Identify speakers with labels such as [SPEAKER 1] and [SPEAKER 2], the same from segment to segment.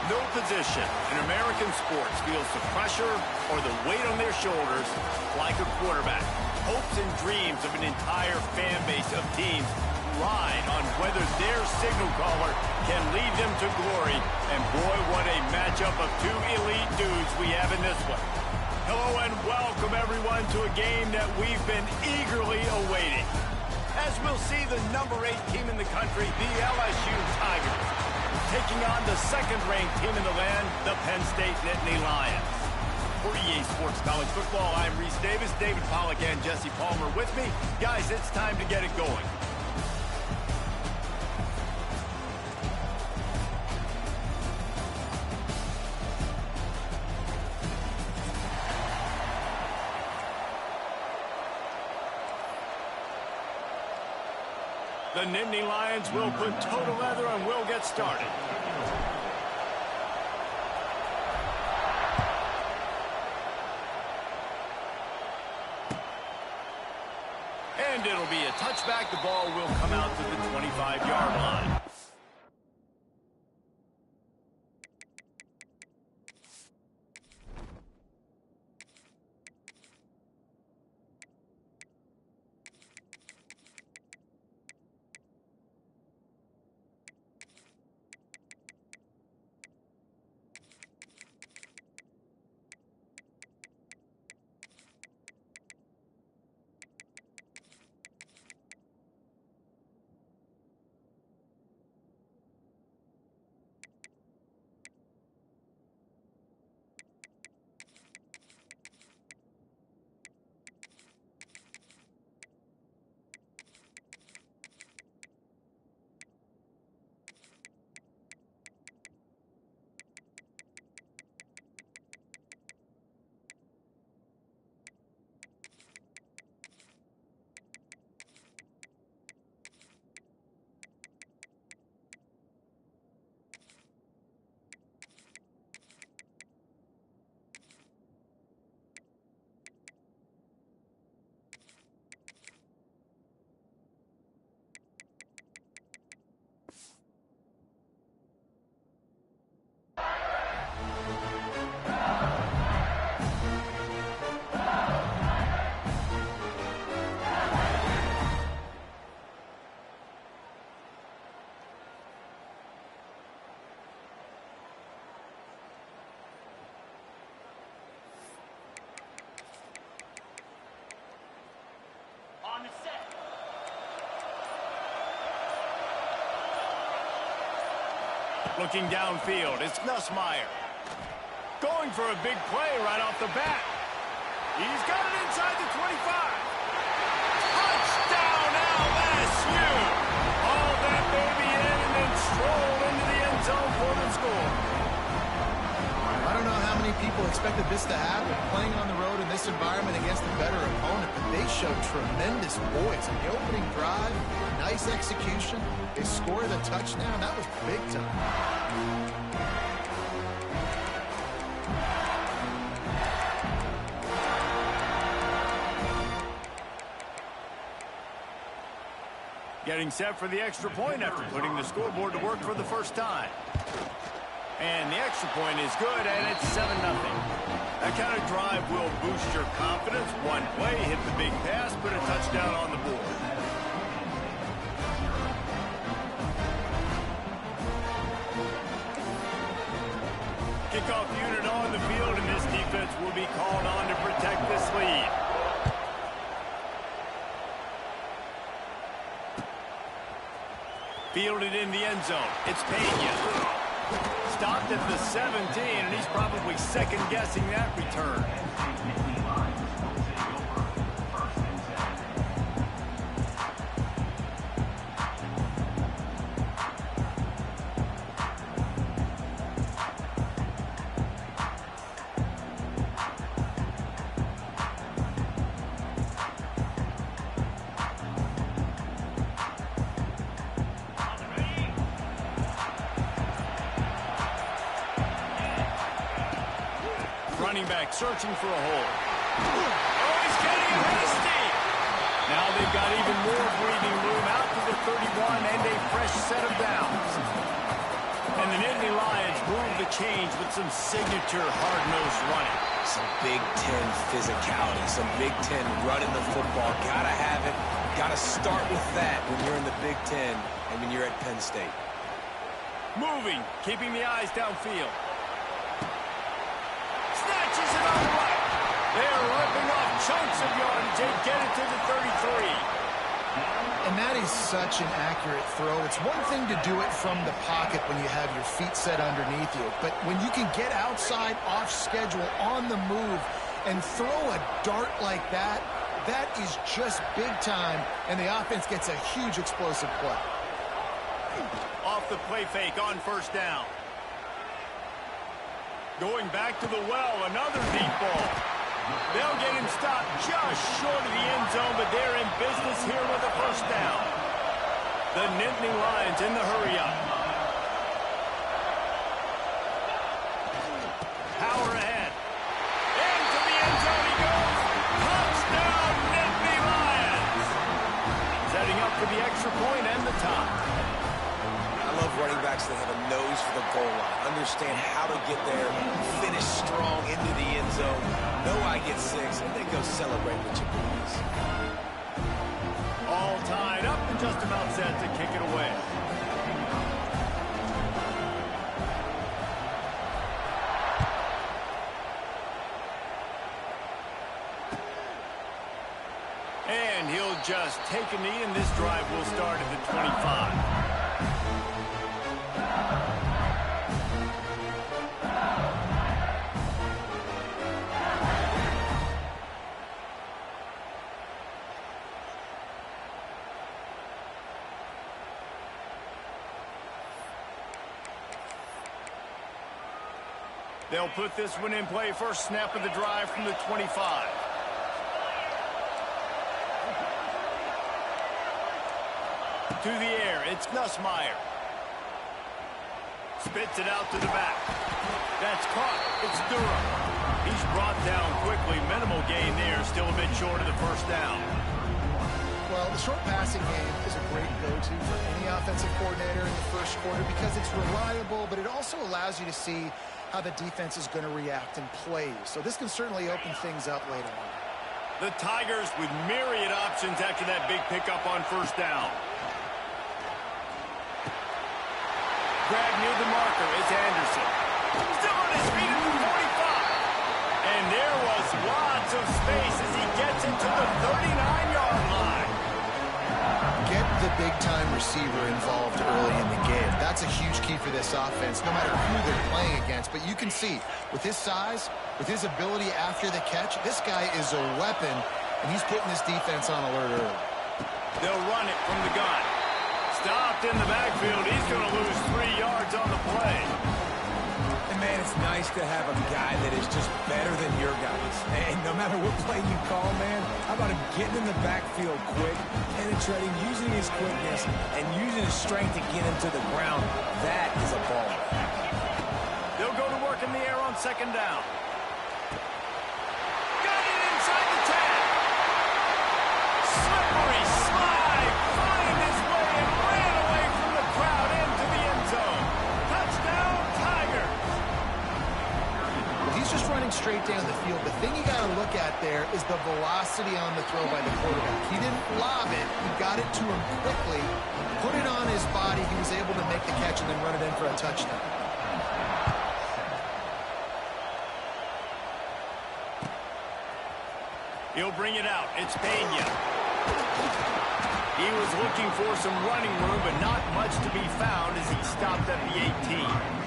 [SPEAKER 1] No position in American sports feels the pressure or the weight on their shoulders like a quarterback. Hopes and dreams of an entire fan base of teams ride on whether their signal caller can lead them to glory. And boy, what a matchup of two elite dudes we have in this one. Hello and welcome everyone to a game that we've been eagerly awaiting. As we'll see the number 8 team in the country, the LSU Tigers, taking on the second-ranked team in the land, the Penn State Nittany Lions. For EA Sports College Football, I'm Reese Davis, David Pollack, and Jesse Palmer with me. Guys, it's time to get it going. The Nittany Lions will put total leather and we'll get started. And it'll be a touchback. The ball will come out to the 25-yard line. Looking downfield, it's Nussmeier. Going for a big play right off the bat. He's got it inside the 25. Touchdown, LSU! Hauled that baby in and then strolled into the end zone for the score.
[SPEAKER 2] I don't know how many people expected this to happen, playing on the road in this environment against a better opponent, but they showed tremendous poise in the opening drive. Nice execution. They scored a touchdown. That was big time.
[SPEAKER 1] Getting set for the extra point after putting the scoreboard to work for the first time. And the extra point is good, and it's 7-0. That kind of drive will boost your confidence. One play, hit the big pass, put a touchdown on the board. Kickoff unit on the field, and this defense will be called on to protect this lead. Fielded in the end zone. It's Pena. Stopped at the 17, and he's probably second-guessing that return. Running back searching for a hole. Oh, he's getting hasty. Now they've got even more breathing room out to the 31 and a fresh set of downs. And the Nittany Lions move the change with some signature hard-nosed running.
[SPEAKER 3] Some Big Ten physicality, some Big Ten running the football. Gotta have it. Gotta start with that when you're in the Big Ten and when you're at Penn State.
[SPEAKER 1] Moving, keeping the eyes downfield. Snatches it on the right. They're ripping off chunks of yardage. They get it to the 33.
[SPEAKER 2] And that is such an accurate throw. It's one thing to do it from the pocket when you have your feet set underneath you, but when you can get outside, off schedule, on the move, and throw a dart like that, that is just big time, and the offense gets a huge explosive play.
[SPEAKER 1] Off the play fake on first down. Going back to the well, another deep ball. They'll get him stopped just short of the end zone, but they're in business here with a first down. The Nittany Lions in the hurry-up. Power ahead. Into the end zone he goes. Touchdown, Nittany Lions. Setting up for the extra point and the tie.
[SPEAKER 3] I love running backs that have a nose for the goal line. Understand how to get there, finish strong into the end zone. Know I get 6, and then go celebrate with your boys.
[SPEAKER 1] All tied up and just about set to kick it away. And he'll just take a knee, and this drive will start at the 25. They'll put this one in play. First snap of the drive from the 25. To the air, it's Nussmeier. Spits it out to the back. That's caught. It's Durham. He's brought down quickly. Minimal gain there. Still a bit short of the first down.
[SPEAKER 2] Well, the short passing game is a great go-to for any offensive coordinator in the first quarter because it's reliable, but it also allows you to see how the defense is going to react and play. So this can certainly open things up later on.
[SPEAKER 1] The Tigers with myriad options after that big pickup on first down. Grab near the marker. It's Anderson. Still on his feet at the 45. And there was lots of space as he gets into the 39-yard line.
[SPEAKER 2] Get the big-time receiver involved early in the game. That's a huge key for this offense, no matter who they're playing against. But you can see, with his size, with his ability after the catch, this guy is a weapon, and he's putting this defense on alert early.
[SPEAKER 1] They'll run it from the gun. Stopped in the backfield. He's going to lose 3 yards on the play.
[SPEAKER 3] And, man, it's nice to have a guy that is just better than your guys. And no matter what play you call, man, how about him getting in the backfield quick, penetrating, using his quickness, and using his strength to get him to the ground. That is a ball.
[SPEAKER 1] They'll go to work in the air on second down. Got it inside the 10. Slippery slide, find his way and ran away from the crowd into the end zone. Touchdown, Tigers.
[SPEAKER 2] He's just running straight down the field. The thing you got to look at there is the velocity on the throw by the quarterback. He didn't lob it. He got it to him quickly, put it on his body. He was able to make the catch and then run it in for a touchdown.
[SPEAKER 1] He'll bring it out. It's Pena. He was looking for some running room, but not much to be found as he stopped at the 18.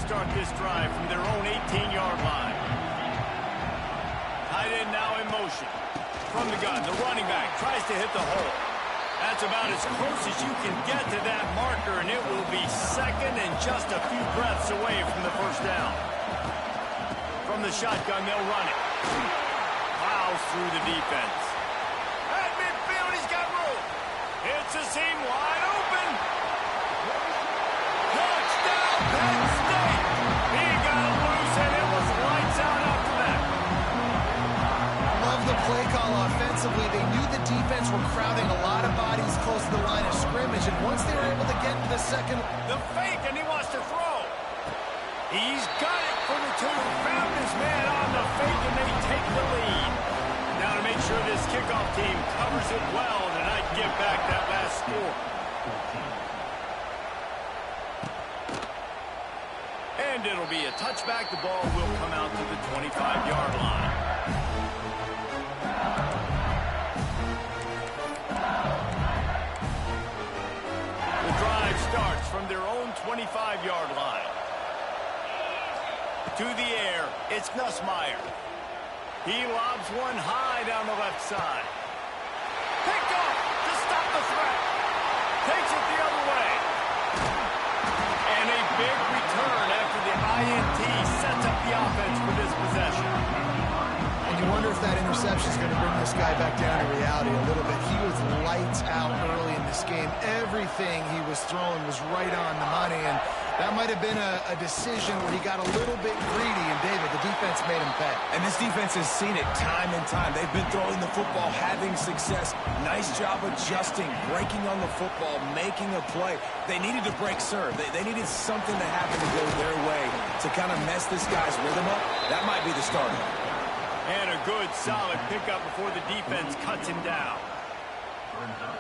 [SPEAKER 1] Start this drive from their own 18-yard line. Tight end now in motion. From the gun, the running back tries to hit the hole. That's about as close as you can get to that marker, and it will be second and just a few breaths away from the first down. From the shotgun, they'll run it. Plows through the defense. At midfield, he's got room. Hits a seam wide open.
[SPEAKER 2] defense were crowding a lot of bodies close to the line of scrimmage, and once they were able to get to the second...
[SPEAKER 1] The fake, and he wants to throw. He's got it for the 2. Found his man on the fake, and they take the lead. Now to make sure this kickoff team covers it well and not give back that last score. And it'll be a touchback. The ball will come out to the 25-yard line. The drive starts from their own 25-yard line. To the air, it's Nussmeier. He lobs one high down the left side. Picked off to stop the threat. Takes it the other way. And a big return after the INT sets up the offense for this possession.
[SPEAKER 2] And you wonder if that interception is going to bring this guy back down to reality a little bit. He was lights out early in this game. Everything he was throwing was right on the money, and that might have been a decision where he got a little bit greedy, and David, the defense made him pay.
[SPEAKER 3] And this defense has seen it time and time. They've been throwing the football, having success. Nice job adjusting, breaking on the football, making a play. They needed to break serve. They needed something to happen to go their way to kind of mess this guy's rhythm up. That might be the starter.
[SPEAKER 1] And a good, solid pickup before the defense cuts him down.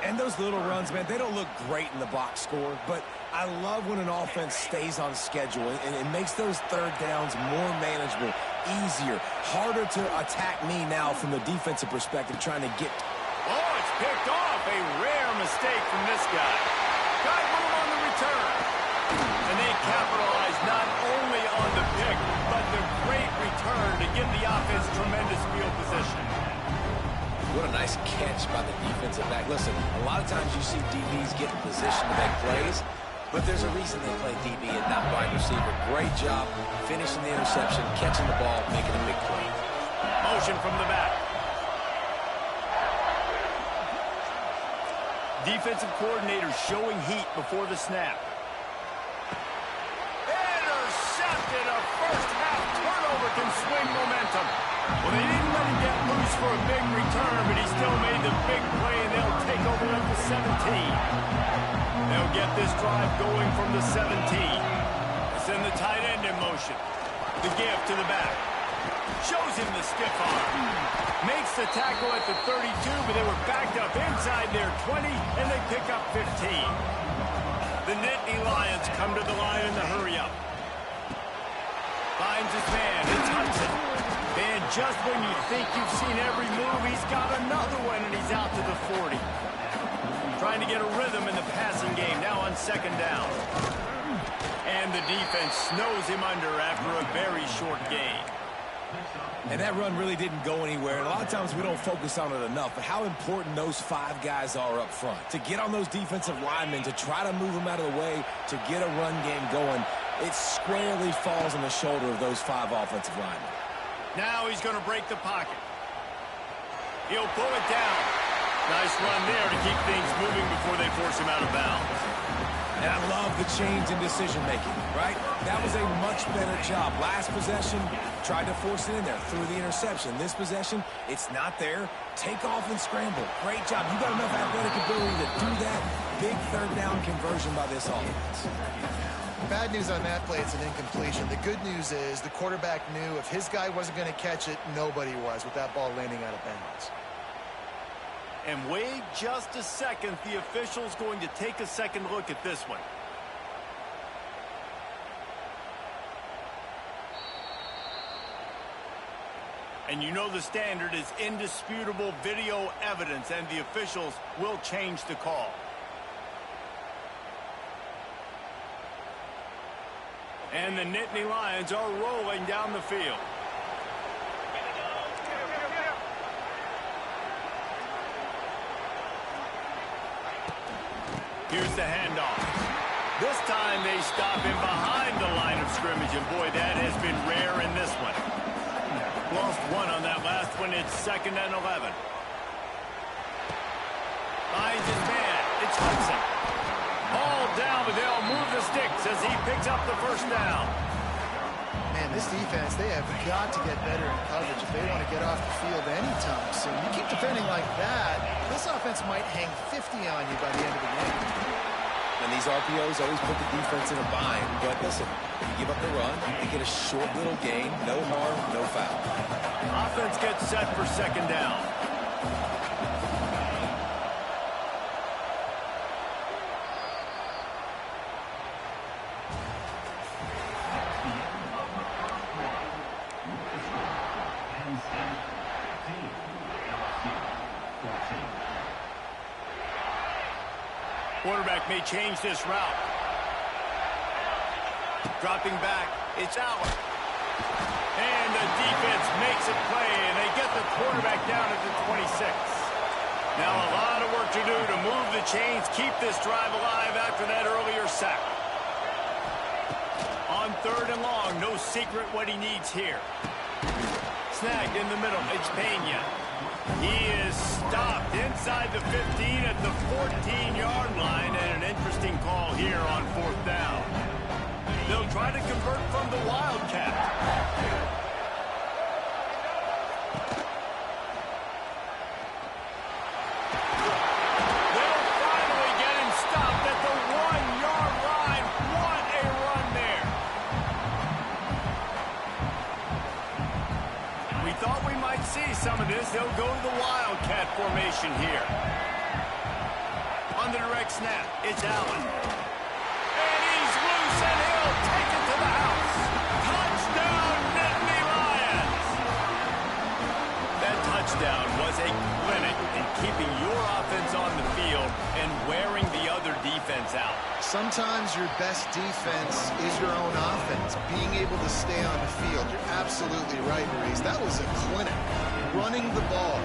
[SPEAKER 3] And those little runs, man, they don't look great in the box score, but I love when an offense stays on schedule, and it makes those third downs more manageable, easier, harder to attack me now from the defensive perspective, trying to get...
[SPEAKER 1] Oh, it's picked off. A rare mistake from this guy. Got room on the return. And they capitalize not only on the pick, but the great return to give the offense tremendous field position.
[SPEAKER 4] What a nice catch by the defensive back. Listen, a lot of times you see DBs get in position to make plays, but there's a reason they play DB and not wide receiver. Great job finishing the interception, catching the ball, making a big play.
[SPEAKER 1] Motion from the back. Defensive coordinator showing heat before the snap. Intercepted. A first-half turnover can swing momentum. Well, they didn't let him get loose for a big return, but he still made the big play, and they'll take over at the 17. They'll get this drive going from the 17. Send the tight end in motion. The give to the back. Shows him the stiff arm. Makes the tackle at the 32, but they were backed up inside their 20, and they pick up 15. The Nittany Lions come to the line in the hurry-up. Finds his man. It's Hudson. And just when you think you've seen every move, he's got another one, and he's out to the 40. Trying to get a rhythm in the passing game, now on second down. And the defense snows him under after a very short gain.
[SPEAKER 3] And that run really didn't go anywhere. And a lot of times we don't focus on it enough, but how important those 5 guys are up front. To get on those defensive linemen, to try to move them out of the way, to get a run game going, it squarely falls on the shoulder of those 5 offensive linemen.
[SPEAKER 1] Now he's going to break the pocket. He'll pull it down. Nice run there to keep things moving before they force him out of bounds.
[SPEAKER 3] And I love the change in decision-making, right? That was a much better job. Last possession, tried to force it in there, threw the interception. This possession, it's not there. Take off and scramble. Great job. You got enough athletic ability to do that. Big third down conversion by this offense.
[SPEAKER 2] Bad news on that play, it's an incompletion. The good news is the quarterback knew if his guy wasn't going to catch it, nobody was with that ball landing out of bounds.
[SPEAKER 1] And wait just a second. The official's going to take a second look at this one. And you know the standard is indisputable video evidence, and the officials will change the call. And the Nittany Lions are rolling down the field. Here's the handoff. This time they stop him behind the line of scrimmage, and boy, that has been rare in this one. Lost one on that last one. It's 2nd and 11. Finds his man. It's Hudson. All down, but they'll move the sticks as he picks up the first down.
[SPEAKER 2] Man, This defense, they have got to get better in coverage if they want to get off the field anytime soon. You keep defending like that, this offense might hang 50 on you by the end of the game.
[SPEAKER 4] And these RPOs always put the defense in a bind. But listen, if you give up the run, they get a short little gain, no harm, no foul.
[SPEAKER 1] Offense gets set for second down. Quarterback may change this route. Dropping back, it's Allen. And the defense makes a play, and they get the quarterback down at the 26. Now a lot of work to do to move the chains, keep this drive alive after that earlier sack. On third and long, no secret what he needs here. Snagged in the middle, it's Pena. He is stopped inside the 15 at the 14-yard line, and an interesting call here on fourth down. They'll try to convert from the Wildcat. They'll finally get him stopped at the 1-yard line. What a run there. We thought we might see some of this. They'll go to the Wildcat formation here. On the direct snap, it's Allen. And he's loose, and he'll take it to the house. Touchdown, Nittany Lions! That touchdown was a clinic in keeping your offense on the field and wearing the other defense out.
[SPEAKER 2] Sometimes your best defense is your own offense. Being able to stay on the field, you're absolutely right, Maurice. That was a clinic. Running the ball,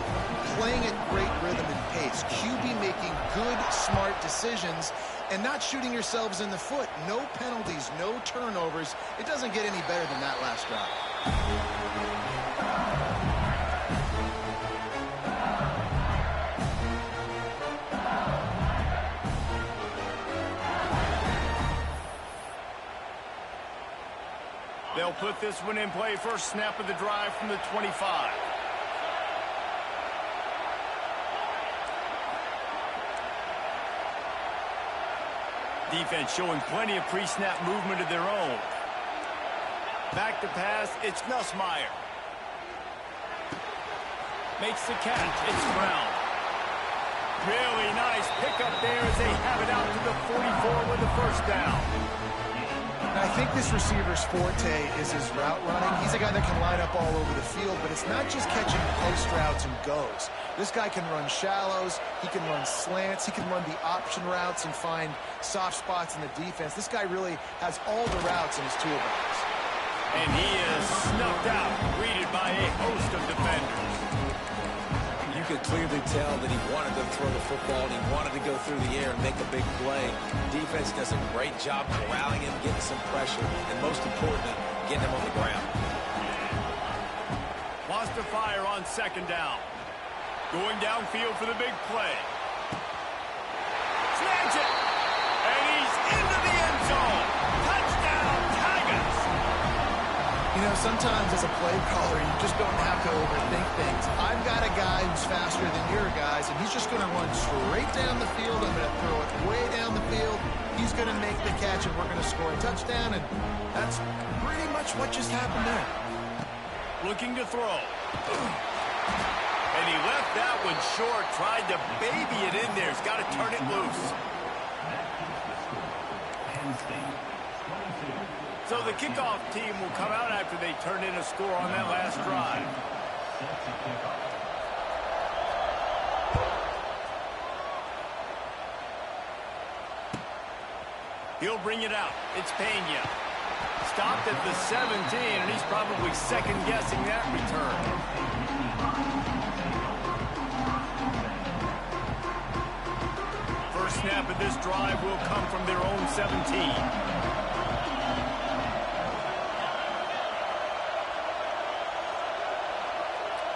[SPEAKER 2] playing at great rhythm and pace, QB making good, smart decisions, and not shooting yourselves in the foot. No penalties, no turnovers. It doesn't get any better than that last drive.
[SPEAKER 1] They'll put this one in play. First snap of the drive from the 25. Defense showing plenty of pre-snap movement of their own. Back to pass, it's Nussmeier. Makes the catch, it's Brown. Really nice pickup there as they have it out to the 44 with the first down.
[SPEAKER 2] I think this receiver's forte is his route running. He's a guy that can line up all over the field, but it's not just catching post routes and goes. This guy can run shallows, he can run slants, he can run the option routes and find soft spots in the defense. This guy really has all the routes in his toolbox.
[SPEAKER 1] And he is snuffed out, greeted by a host of defenders.
[SPEAKER 4] You could clearly tell that he wanted to throw the football and he wanted to go through the air and make a big play. Defense does a great job corralling him, getting some pressure, and most importantly, getting him on the ground.
[SPEAKER 1] Wants to fire on second down. Going downfield for the big play. Snags it! And he's into the end zone. Touchdown, Tigers!
[SPEAKER 2] You know, sometimes as a play caller, you just don't have to overthink things. I've got a guy who's faster than your guys, and he's just going to run straight down the field. I'm going to throw it way down the field. He's going to make the catch, and we're going to score a touchdown, and that's pretty much what just happened there.
[SPEAKER 1] Looking to throw. And he left that one short, tried to baby it in there. He's got to turn it loose. So the kickoff team will come out after they turn in a score on that last drive. He'll bring it out. It's Pena. Stopped at the 17, and he's probably second-guessing that return. First snap of this drive will come from their own 17.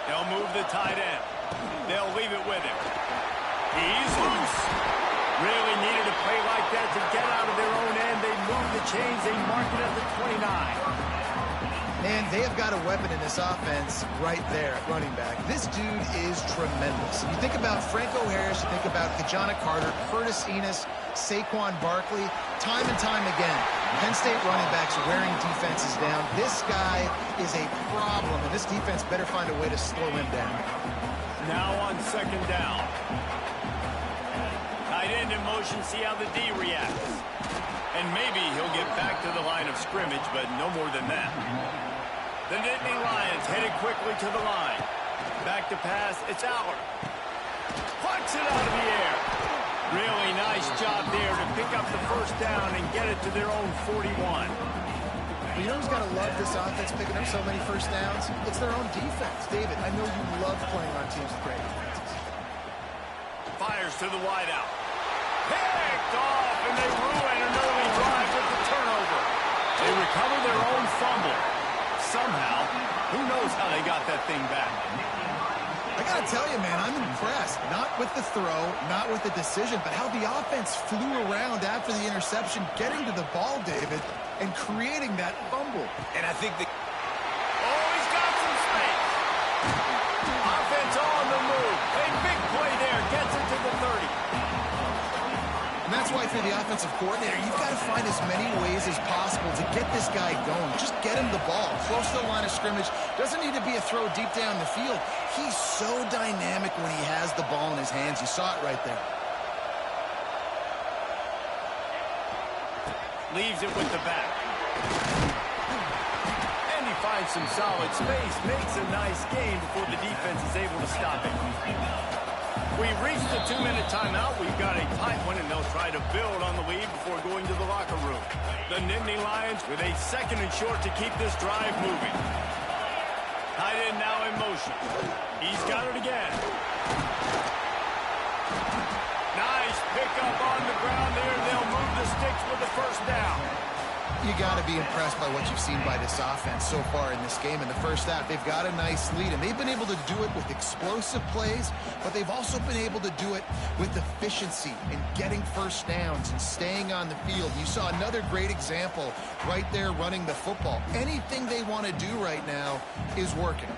[SPEAKER 1] They'll move the tight end. They'll leave it with him. He's loose. Really needed a play like that to get out of their own end. They move the chains. They mark it at the 29.
[SPEAKER 2] And they have got a weapon in this offense right there at running back. This dude is tremendous. You think about Franco Harris, you think about Kajana Carter, Curtis Enos, Saquon Barkley, time and time again, Penn State running backs wearing defenses down. This guy is a problem, and this defense better find a way to slow him down.
[SPEAKER 1] Now on second down. Tight end in motion, see how the D reacts. And maybe he'll get back to the line of scrimmage, but no more than that. The Nittany Lions headed quickly to the line. Back to pass, it's Aller. Plucks it out of the air. Really nice job there to pick up the first down and get it to their own 41.
[SPEAKER 2] You know who's got to love this offense picking up so many first downs? It's their own defense. David, I know you love playing on teams with great defenses.
[SPEAKER 1] Fires to the wideout. Picked off, and they ruin an early drive with the turnover. They recover their own fumble. Somehow, who knows how they got that thing back.
[SPEAKER 2] I got to tell you, man, I'm impressed. Not with the throw, not with the decision, but how the offense flew around after the interception, getting to the ball, David, and creating that fumble.
[SPEAKER 4] And I think the...
[SPEAKER 1] Oh, he's got some space. Offense on the move. A big play there. Gets it to the 30.
[SPEAKER 2] And that's why for the offensive coordinator, you've got to find as many ways as possible to get this guy going. Just get him the ball, close to the line of scrimmage. Doesn't need to be a throw deep down the field. He's so dynamic when he has the ball in his hands. You saw it right there.
[SPEAKER 1] Leaves it with the back. And he finds some solid space. Makes a nice gain before the defense is able to stop it. We've reached the 2-minute timeout. We've got a tight one, and they'll try to build on the lead before going to the locker room. The Nittany Lions with a second and short to keep this drive moving. Tight end now in motion. He's got it again. Nice pickup on the ground there. They'll move the sticks with the first down.
[SPEAKER 2] You got to be impressed by what you've seen by this offense so far in this game. In the first half, they've got a nice lead, and they've been able to do it with explosive plays, but they've also been able to do it with efficiency and getting first downs and staying on the field. You saw another great example right there running the football. Anything they want to do right now is working.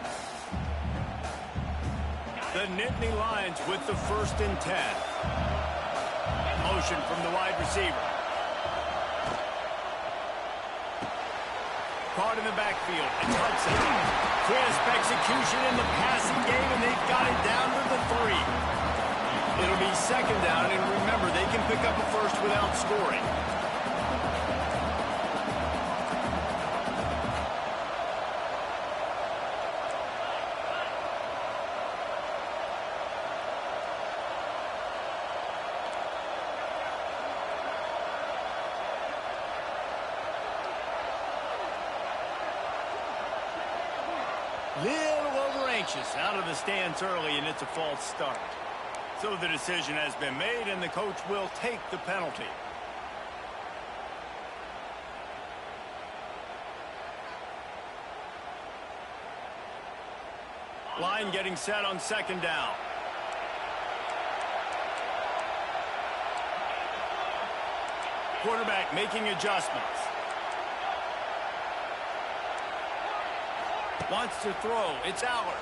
[SPEAKER 1] The Nittany Lions with the 1st and 10. Motion from the wide receiver. Caught in the backfield. It's Hudson. Crisp execution in the passing game, and they've got it down to the 3. It'll be second down, and remember, they can pick up a first without scoring. Little over anxious out of the stands early, and it's a false start. So the decision has been made, and the coach will take the penalty. Line getting set on second down. Quarterback making adjustments. Wants to throw. It's Aller.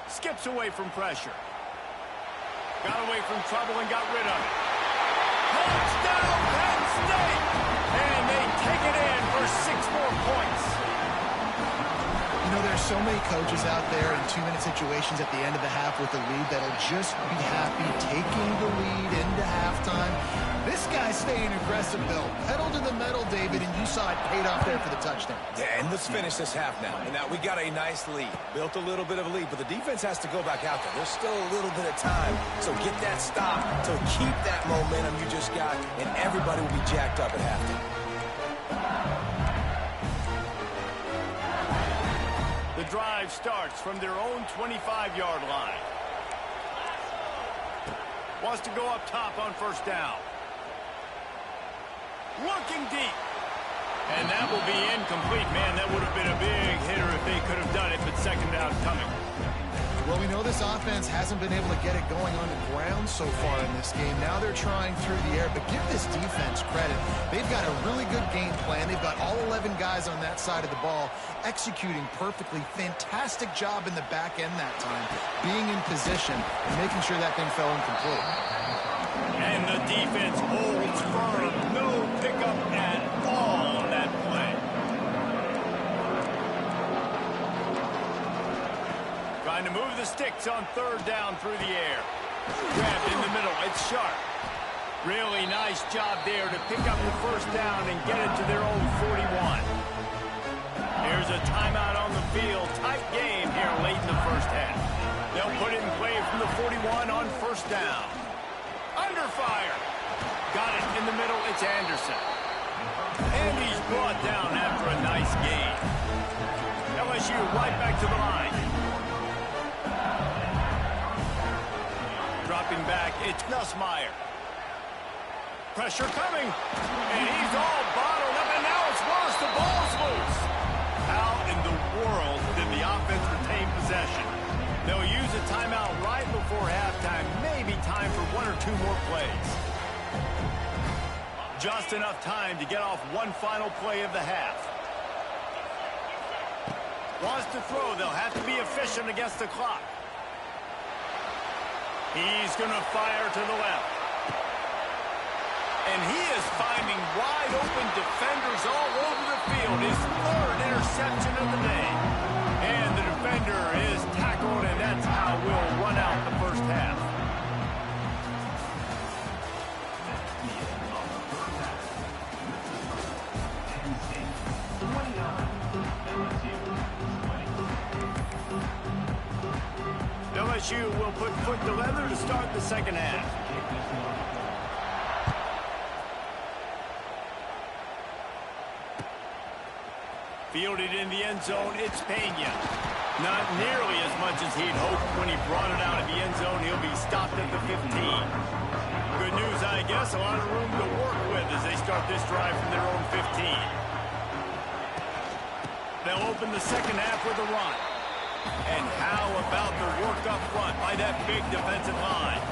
[SPEAKER 1] Skips away from pressure. Got away from trouble and got rid of it. Touchdown, Penn State! And they take it in for 6 more points.
[SPEAKER 2] You know, there's so many coaches out there in 2-minute situations at the end of the half with the lead that'll just be happy taking the lead into halftime. This guy's staying aggressive, Bill. Pedal to the metal, David, and you saw it paid off there for the touchdown.
[SPEAKER 4] Yeah, and let's finish this half now. And now we got a nice lead. Built a little bit of a lead, but the defense has to go back out there. There's still a little bit of time. So get that stop to keep that momentum you just got, and everybody will be jacked up at halftime.
[SPEAKER 1] The drive starts from their own 25-yard line. Wants to go up top on first down. Looking deep. And that will be incomplete. Man, that would have been a big hitter if they could have done it, but second down coming.
[SPEAKER 2] Well, we know this offense hasn't been able to get it going on the ground so far in this game. Now they're trying through the air, but give this defense credit. They've got a really good game plan. They've got all 11 guys on that side of the ball executing perfectly. Fantastic job in the back end that time, being in position and making sure that thing fell incomplete.
[SPEAKER 1] And the defense holds firm. No pickup at all on that play. Trying to move the sticks on third down through the air. Grabbed in the middle. It's Sharp. Really nice job there to pick up the first down and get it to their own 41. Here's a timeout on the field. Tight game here late in the first half. They'll put it in play from the 41 on first down. Under fire. Got it in the middle. It's Anderson. And he's brought down after a nice gain. LSU right back to the line. Dropping back, it's Nussmeier. Pressure coming. And he's all bottled up, and now it's lost. The ball's loose. How in the world did the offense retain possession? They'll use a timeout right before halftime. Maybe time for one or two more plays. Just enough time to get off one final play of the half. Wants to throw. They'll have to be efficient against the clock. He's going to fire to the left. And he is finding wide open defenders all over the field. His third interception of the day. And the defender is tackled, and that's how we'll run out the first half. LSU will put foot to leather to start the second half. Fielded in the end zone, it's Pena. Not nearly as much as he'd hoped when he brought it out of the end zone. He'll be stopped at the 15. Good news, I guess. A lot of room to work with as they start this drive from their own 15. They'll open the second half with a run. And how about the work up front by that big defensive line?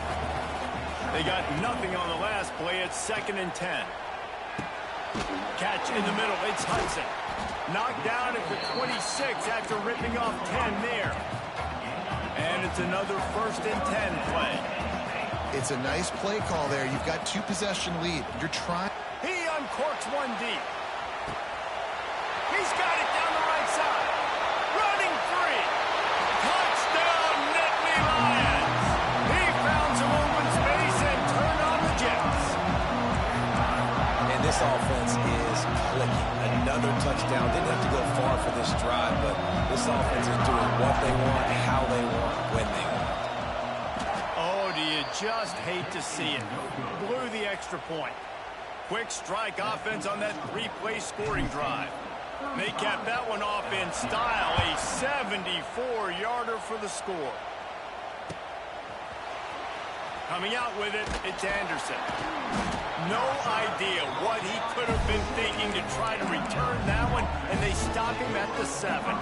[SPEAKER 1] They got nothing on the last play. It's 2nd and 10. Catch in the middle. It's Hudson. Knocked down at the 26 after ripping off 10 there. And it's another 1st and 10 play.
[SPEAKER 2] It's a nice play call there. You've got 2-possession lead. You're trying.
[SPEAKER 1] He uncorks one deep. He's got it down the right side. Running free. Touchdown, Nittany Lions. He found some open space and turned on the Jets.
[SPEAKER 4] And this offense is clicking. Another touchdown. Didn't have to go far for this drive, but this offense is doing what they want, how they want, when they want.
[SPEAKER 1] Oh, do you just hate to see it? Blew the extra point. Quick strike offense on that 3-play scoring drive. They capped that one off in style. A 74-yarder for the score. Coming out with it, it's Anderson. No idea what he could have been thinking to try to return that one, and they stop him at the 7.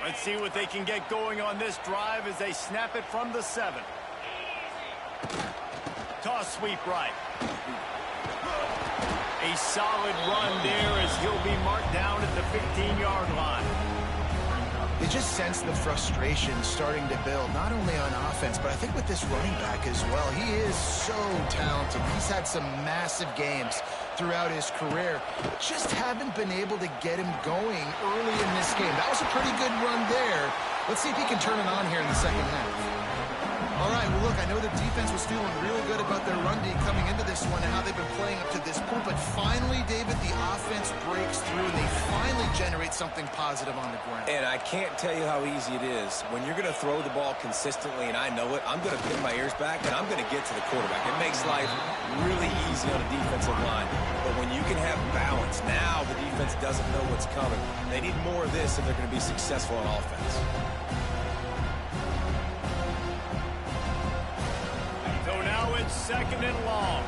[SPEAKER 1] Let's see what they can get going on this drive as they snap it from the 7. Toss sweep right. A solid run there as he'll be marked down at the 15-yard line.
[SPEAKER 2] You just sense the frustration starting to build, not only on offense, but I think with this running back as well. He is so talented. He's had some massive games throughout his career. Just haven't been able to get him going early in this game. That was a pretty good run there. Let's see if he can turn it on here in the second half. All right, well, look, I know the defense was feeling real good about their run D coming into this one and how they've been playing up to this point, but finally, David, the offense breaks through and they finally generate something positive on the ground.
[SPEAKER 4] And I can't tell you how easy it is. When you're going to throw the ball consistently, and I know it, I'm going to pin my ears back, and I'm going to get to the quarterback. It makes life really easy on a defensive line. But when you can have balance, now the defense doesn't know what's coming. They need more of this if they're going to be successful on offense.
[SPEAKER 1] So now it's 2nd and long.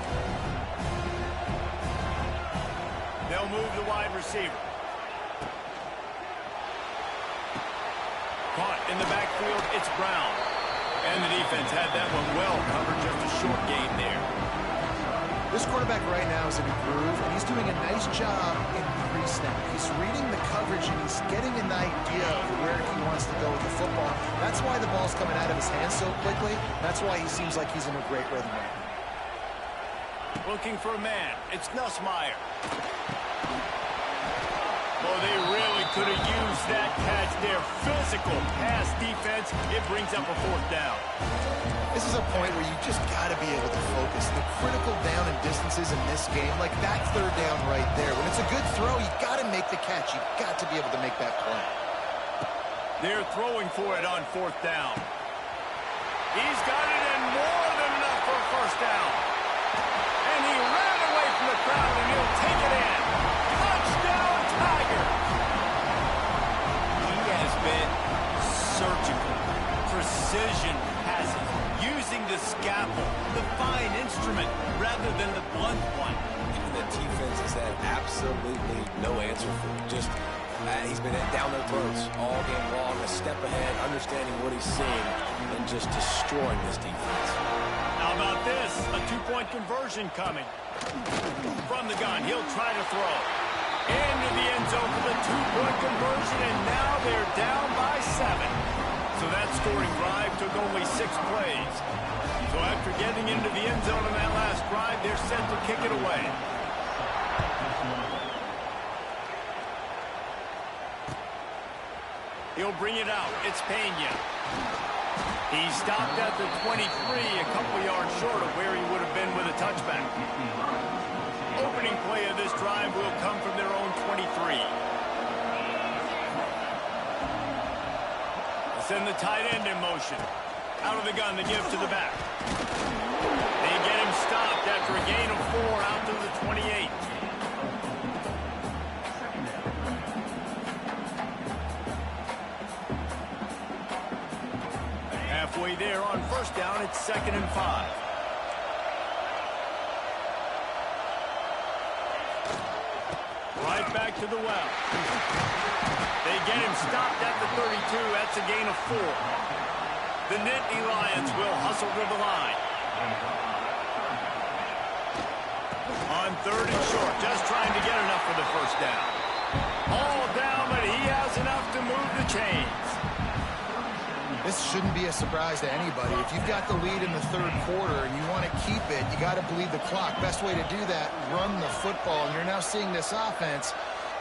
[SPEAKER 1] They'll move the wide receiver. Caught in the backfield, it's Brown. And the defense had that one well covered, just a short gain there.
[SPEAKER 2] This quarterback right now is in a groove, and he's doing a nice job in pre-snap. He's reading the coverage, and he's getting an idea of where he wants to go with the football. That's why the ball's coming out of his hands so quickly. That's why he seems like he's in a great rhythm right now.
[SPEAKER 1] Looking for a man. It's Nussmeier. Oh, they really could have used that catch there. Physical pass defense. It brings up a fourth down.
[SPEAKER 2] This is a point where you just got to be able to focus. The critical down and distances in this game, like that third down right there. When it's a good throw, you got to make the catch. You got to be able to make that play.
[SPEAKER 1] They're throwing for it on fourth down. He's got it and more than enough for a first down. And he ran away from the crowd, and he'll take it in. Touchdown, Tigers! He has been surgical, precision passes, using the scalpel, the fine instrument, rather than the blunt one.
[SPEAKER 4] And the defense has had absolutely no answer for him. Just, he's been down their throats all game long, a step ahead, understanding what he's seeing, and just destroying this defense.
[SPEAKER 1] How about this? A two-point conversion coming. From the gun, he'll try to throw. Into the end zone for the two-point conversion, and now they're down by 7. So that scoring drive took only 6 plays. So after getting into the end zone on that last drive, they're set to kick it away. He'll bring it out. It's Pena. He stopped at the 23, a couple yards short of where he would have been with a touchback. Opening play of this drive will come from their own 23. Send the tight end in motion. Out of the gun to give to the back. They get him stopped after a gain of 4 out to the 28. Halfway there on first down, it's 2nd and 5. Right back to the well. They get him stopped at the 32. That's a gain of 4. The Nittany Lions will hustle to the line. On 3rd and short, just trying to get enough for the first down. All down, but he has enough to move the chains.
[SPEAKER 2] This shouldn't be a surprise to anybody. If you've got the lead in the 3rd quarter and you want to keep it, you got to bleed the clock. Best way to do that, run the football. And you're now seeing this offense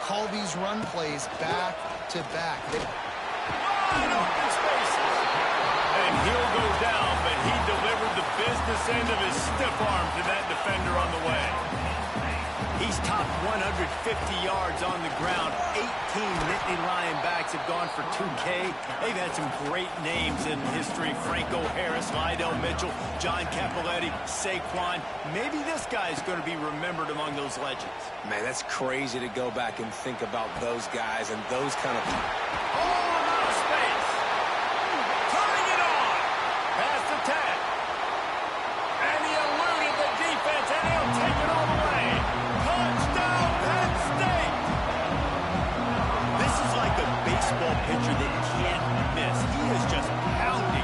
[SPEAKER 2] call these run plays back to back.
[SPEAKER 1] Wide open spaces. And he'll go down, but he delivered the business end of his stiff arm to that defender on the way. He's topped 150 yards on the ground. 18 Nittany Lion backs have gone for 2K. They've had some great names in history. Franco Harris, Lydell Mitchell, John Cappelletti, Saquon. Maybe this guy's going to be remembered among those legends.
[SPEAKER 4] Man, that's crazy to go back and think about those guys and those kind of...
[SPEAKER 1] Oh, out of space. Turning it on. Past the 10. And he eluded the defense, and he'll take it all the way. Touchdown, Penn State! This is like a baseball pitcher that can't miss. He is just pounding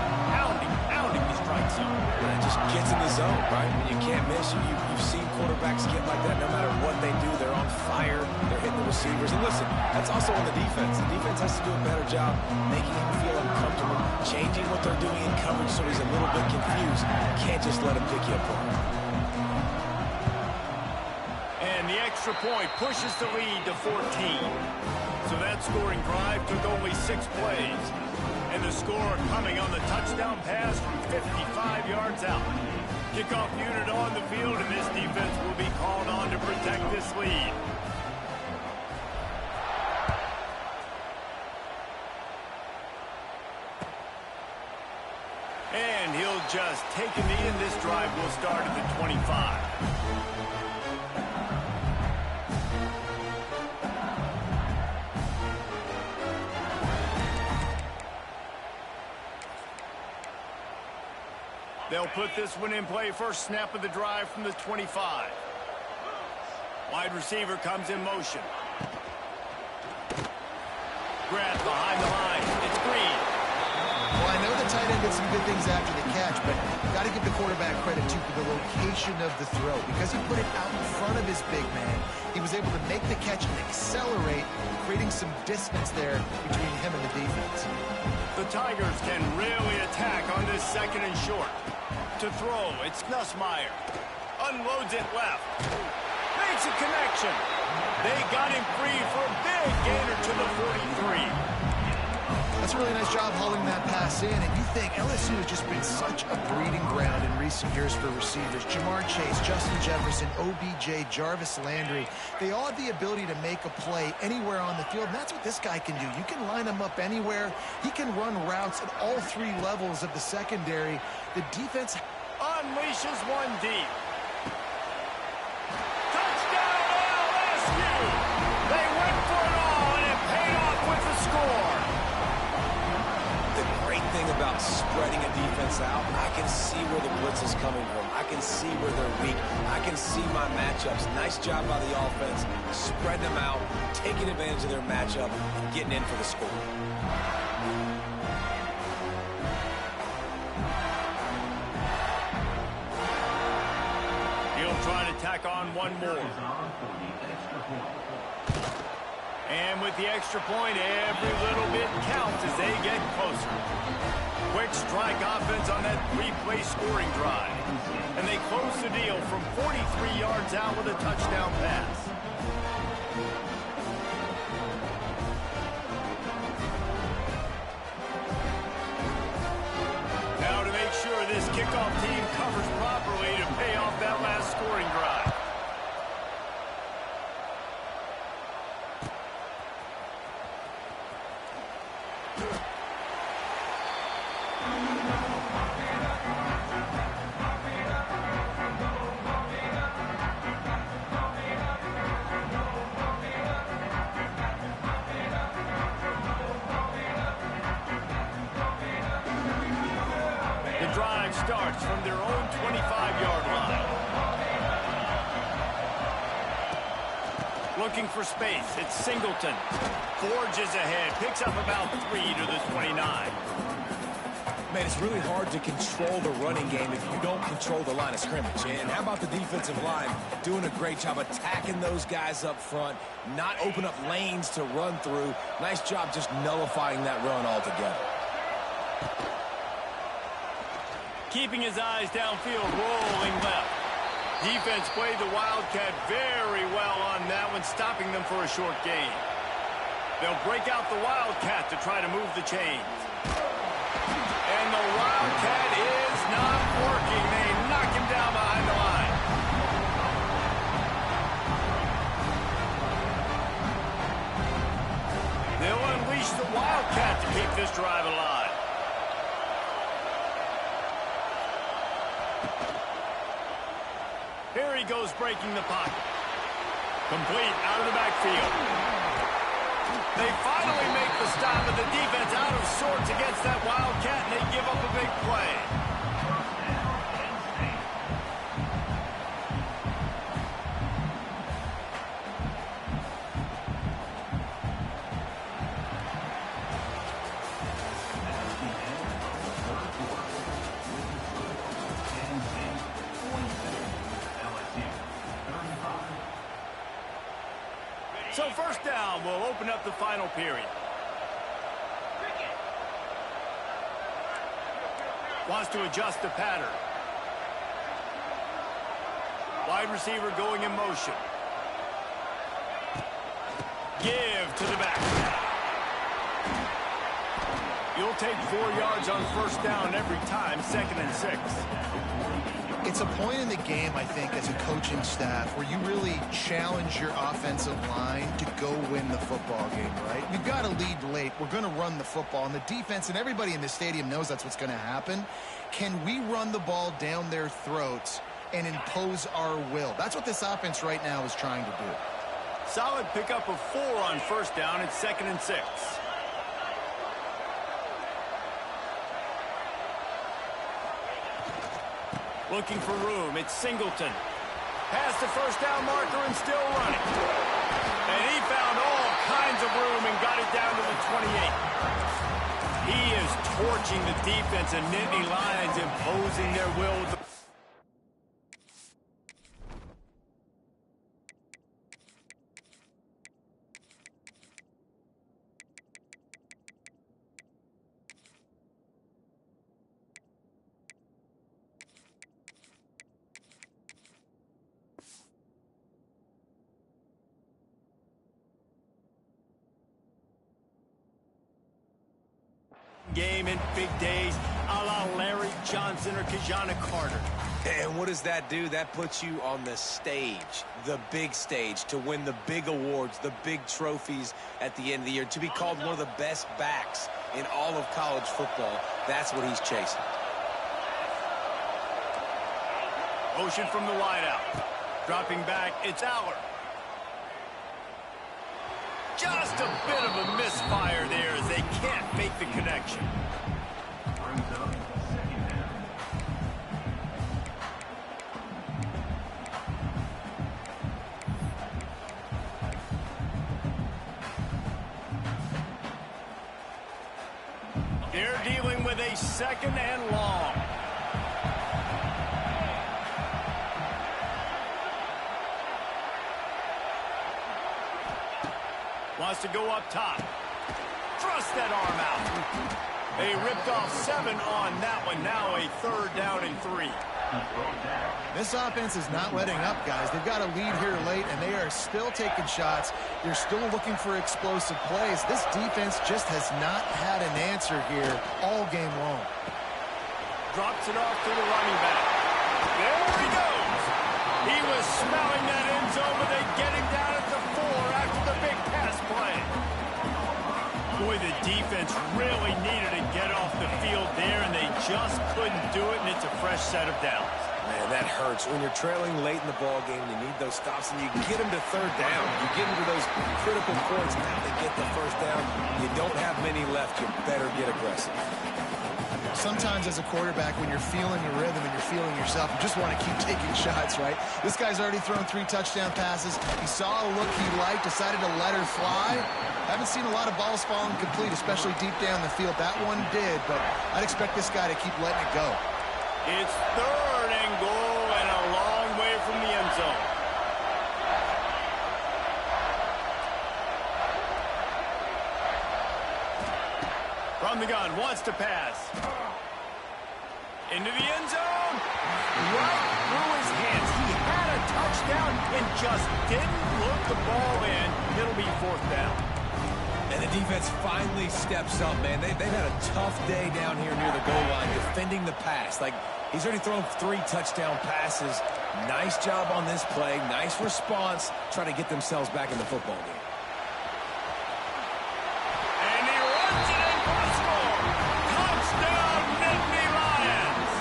[SPEAKER 1] the strike zone.
[SPEAKER 4] It just gets in the zone, right? When you can't miss, you've seen quarterbacks get like that no matter what they do. They're on fire. They're hitting the receivers. And listen, that's also on the defense. The defense has to do a better job making him feel uncomfortable, changing what they're doing in coverage so he's a little bit confused. Can't just let him pick you apart.
[SPEAKER 1] And the extra point pushes the lead to 14. So that scoring drive took only 6 plays. And the score coming on the touchdown pass from 55 yards out. Kickoff unit on the field, and this defense will be called on to protect this lead. And he'll just take a knee, and this drive will start at the 25. They'll put this one in play. First snap of the drive from the 25. Wide receiver comes in motion. Grab behind the line. It's Green.
[SPEAKER 2] Well, I know the tight end did some good things after the catch, but got to give the quarterback credit, too, for the location of the throw. Because he put it out in front of his big man, he was able to make the catch and accelerate, creating some distance there between him and the defense.
[SPEAKER 1] The Tigers can really attack on this second and short. To throw, it's Nussmeier. Unloads it left. Makes a connection. They got him free for a big gainer to the 43.
[SPEAKER 2] That's a really nice job hauling that pass in. And you think LSU has just been such a breeding ground in recent years for receivers. Jamar Chase, Justin Jefferson, OBJ, Jarvis Landry. They all have the ability to make a play anywhere on the field. And that's what this guy can do. You can line him up anywhere. He can run routes at all three levels of the secondary. The defense
[SPEAKER 1] unleashes one deep. Touchdown LSU! They went for it all, and it paid off with the score.
[SPEAKER 4] The great thing about spreading a defense out, I can see where the blitz is coming from. I can see where they're weak. I can see my matchups. Nice job by the offense, spreading them out, taking advantage of their matchup, and getting in for the score.
[SPEAKER 1] Trying to tack on one more. And with the extra point, every little bit counts as they get closer. Quick strike offense on that three-play scoring drive. And they close the deal from 43 yards out with a touchdown pass. Now to make sure this kickoff team covers properly to pay off that last scoring drive. Starts from their own 25-yard line. Looking for space. It's Singleton. Forges ahead. Picks up about 3 to the 29.
[SPEAKER 3] Man, it's really hard to control the running game if you don't control the line of scrimmage. And how about the defensive line doing a great job attacking those guys up front, not open up lanes to run through. Nice job just nullifying that run altogether.
[SPEAKER 1] Keeping his eyes downfield, rolling left. Defense played the Wildcat very well on that one, stopping them for a short gain. They'll break out the Wildcat to try to move the chains. And the Wildcat is not working. They knock him down behind the line. They'll unleash the Wildcat to keep this drive alive. Here he goes, breaking the pocket. Complete out of the backfield. They finally make the stop, and the defense out of sorts against that Wildcat, and they give up a big play. So first down will open up the final period. Wants to adjust the pattern. Wide receiver going in motion. Give to the back. You'll take 4 yards on first down every time, 2nd and 6.
[SPEAKER 2] It's a point in the game, I think, as a coaching staff where you really challenge your offensive line to go win the football game, right? We've got to lead late. We're going to run the football. And the defense and everybody in the stadium knows that's what's going to happen. Can we run the ball down their throats and impose our will? That's what this offense right now is trying to do.
[SPEAKER 1] Solid pickup of 4 on first down. It's 2nd and 6. Looking for room. It's Singleton. past the first down marker and still running. And he found all kinds of room and got it down to the 28. He is torching the defense, and Nittany Lions imposing their will with the game in big days, a la Larry Johnson or Kijana Carter.
[SPEAKER 4] And what does that do? That puts you on the stage, the big stage, to win the big awards, the big trophies at the end of the year, to be called one of the best backs in all of college football. That's what he's chasing.
[SPEAKER 1] Motion from the wideout. Dropping back, it's Aller. Just a bit of a misfire there as they can't make the connection. They're dealing with a second and long. Wants to go up top. Thrust that arm out. They ripped off 7 on that one. Now a 3rd down and 3.
[SPEAKER 2] This offense is not letting up, guys. They've got a lead here late, and they are still taking shots. They're still looking for explosive plays. This defense just has not had an answer here all game long.
[SPEAKER 1] Drops it off to the running back. There he goes. He was smelling that end zone, but they get him down at the 4 after the big pass play. Boy, the defense really needed to get off the field there, and they just couldn't do it, and it's a fresh set of downs.
[SPEAKER 4] Man, that hurts. When you're trailing late in the ball game, you need those stops, and you get them to 3rd down. You get them to those critical points. Now they get the 1st down. You don't have many left. You better get aggressive.
[SPEAKER 2] Sometimes as a quarterback, when you're feeling the rhythm and you're feeling yourself, you just want to keep taking shots, right? This guy's already thrown 3 touchdown passes. He saw a look he liked, decided to let her fly. Haven't seen a lot of balls falling complete, especially deep down the field. That one did, but I'd expect this guy to keep letting it go.
[SPEAKER 1] It's 3rd and goal and a long way from the end zone. From the gun, wants to pass. Into the end zone. Right through his hands. He had a touchdown and just didn't look the ball in. It'll be 4th down.
[SPEAKER 4] And the defense finally steps up, man. They've had a tough day down here near the goal line defending the pass. Like, he's already thrown 3 touchdown passes. Nice job on this play. Nice response, trying to get themselves back in the football game.
[SPEAKER 1] And he runs it in for a score. Touchdown, Nittany Lions.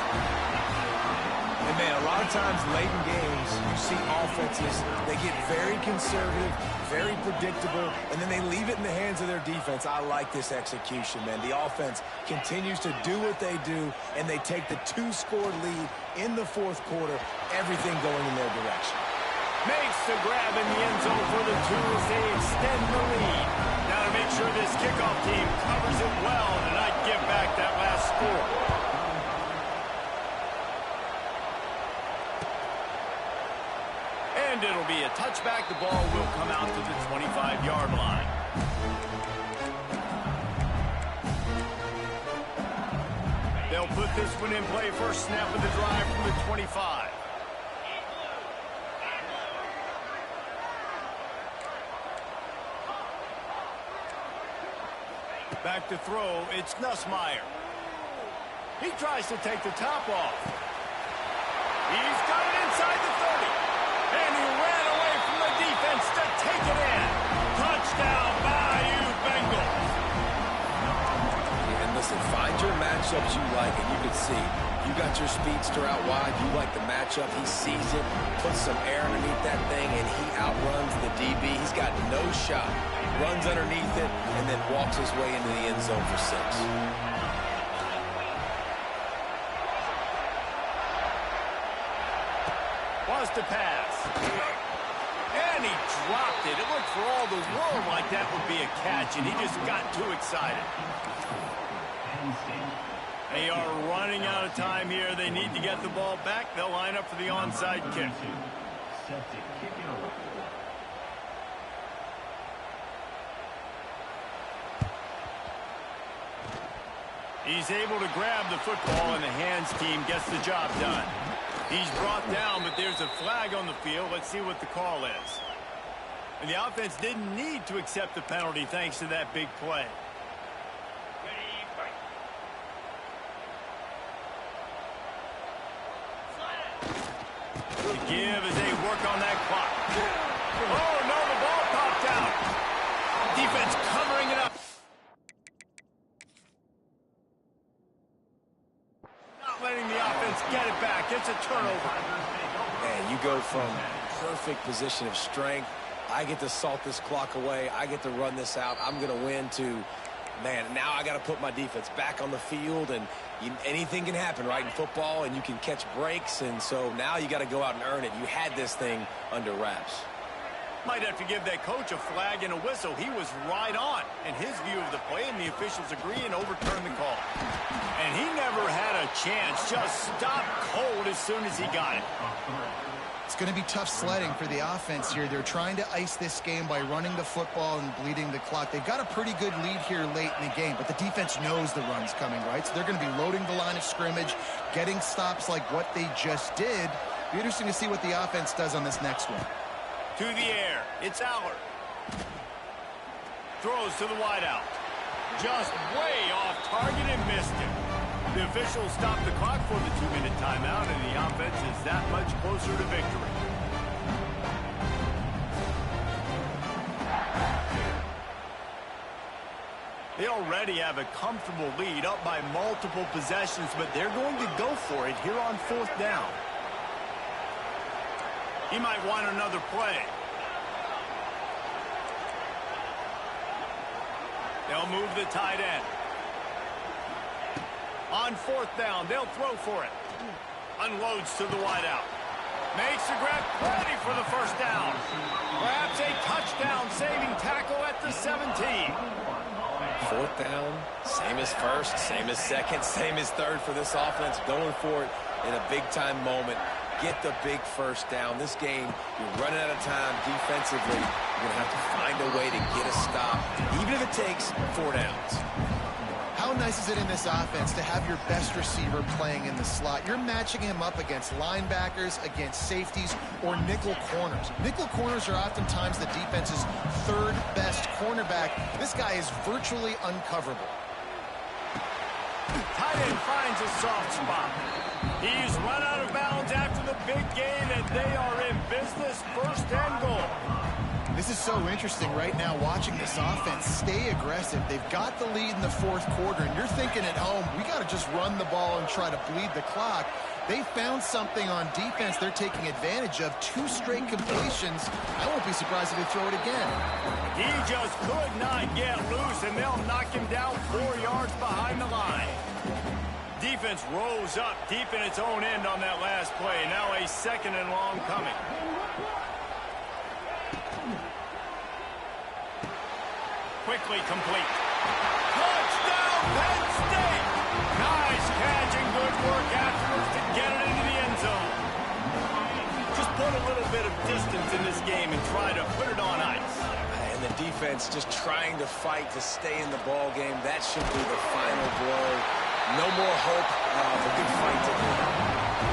[SPEAKER 4] And, man, a lot of times late in games, you see offenses, they get very conservative, very predictable, and then they leave it in the hands of their defense. I like this execution, man. The offense continues to do what they do, and they take the 2-score lead in the 4th quarter, everything going in their direction.
[SPEAKER 1] Makes the grab in the end zone for the 2 as they extend the lead. Now to make sure this kickoff team covers it well and not give back that last score. And it'll be a touchback. The ball will come out to the 25-yard line. They'll put this one in play. First snap of the drive from the 25. Back to throw, it's Nussmeier. He tries to take the top off. He's got it inside the 30. And he ran away from the defense to take it in. Touchdown, Bayou Bengals.
[SPEAKER 4] And listen, find your matchups you like, and you can see. You got your speedster out wide. You like the matchup. He sees it, puts some air underneath that thing, and he outruns the DB. He's got no shot. Runs underneath it, and then walks his way into the end zone for 6.
[SPEAKER 1] Wants to pass. And he dropped it. It looked for all the world like that would be a catch, and he just got too excited. They are running out of time here. They need to get the ball back. They'll line up for the onside kick. He's able to grab the football, and the hands team gets the job done. He's brought down, but there's a flag on the field. Let's see what the call is. And the offense didn't need to accept the penalty thanks to that big play. The give as they work on that clock. Oh, no, the ball popped out. Defense covering it up. Not letting the offense get it back. It's a turnover.
[SPEAKER 4] Man, you go from perfect position of strength. I get to salt this clock away. I get to run this out. I'm going to win to, man, now I got to put my defense back on the field, and anything can happen, right, in football, and you can catch breaks, and so now you got to go out and earn it. You had this thing under wraps.
[SPEAKER 1] Might have to give that coach a flag and a whistle. He was right on in his view of the play, and the officials agree and overturn the call. And he never had a chance. Just stopped cold as soon as he got it.
[SPEAKER 2] It's going to be tough sledding for the offense here. They're trying to ice this game by running the football and bleeding the clock. They've got a pretty good lead here late in the game, but the defense knows the run's coming, right? So they're going to be loading the line of scrimmage, getting stops like what they just did. Be interesting to see what the offense does on this next one.
[SPEAKER 1] To the air. It's Allard. Throws to the wideout. Just way off target and missed it. The officials stopped the clock for the 2-minute timeout, and the offense is that much closer to victory. They already have a comfortable lead, up by multiple possessions, but they're going to go for it here on 4th down. He might want another play. They'll move the tight end. On 4th down, they'll throw for it. Unloads to the wideout. Makes the grab, ready for the 1st down. Perhaps a touchdown-saving tackle at the 17.
[SPEAKER 4] 4th down, same as 1st, same as 2nd, same as 3rd for this offense. Going for it in a big-time moment. Get the big 1st down. This game, you're running out of time defensively. You're going to have to find a way to get a stop, even if it takes 4 downs.
[SPEAKER 2] How nice is it in this offense to have your best receiver playing in the slot? You're matching him up against linebackers, against safeties, or nickel corners. Nickel corners are oftentimes the defense's 3rd best cornerback. This guy is virtually uncoverable.
[SPEAKER 1] Tight end finds a soft spot. He's run out of bounds after the big gain, and they are in business, 1st and goal.
[SPEAKER 2] This is so interesting right now, watching this offense stay aggressive. They've got the lead in the 4th quarter, and you're thinking at home, we got to just run the ball and try to bleed the clock. They found something on defense they're taking advantage of. 2 straight completions. I won't be surprised if they throw it again.
[SPEAKER 1] He just could not get loose, and they'll knock him down 4 yards behind the line. Defense rose up deep in its own end on that last play. Now a 2nd and long coming. Quickly complete. Touchdown, Penn State! Nice catch and good work afterwards to get it into the end zone. Just put a little bit of distance in this game and try to put it on ice.
[SPEAKER 4] And the defense just trying to fight to stay in the ball game. That should be the final blow. No more hope of a good fight today.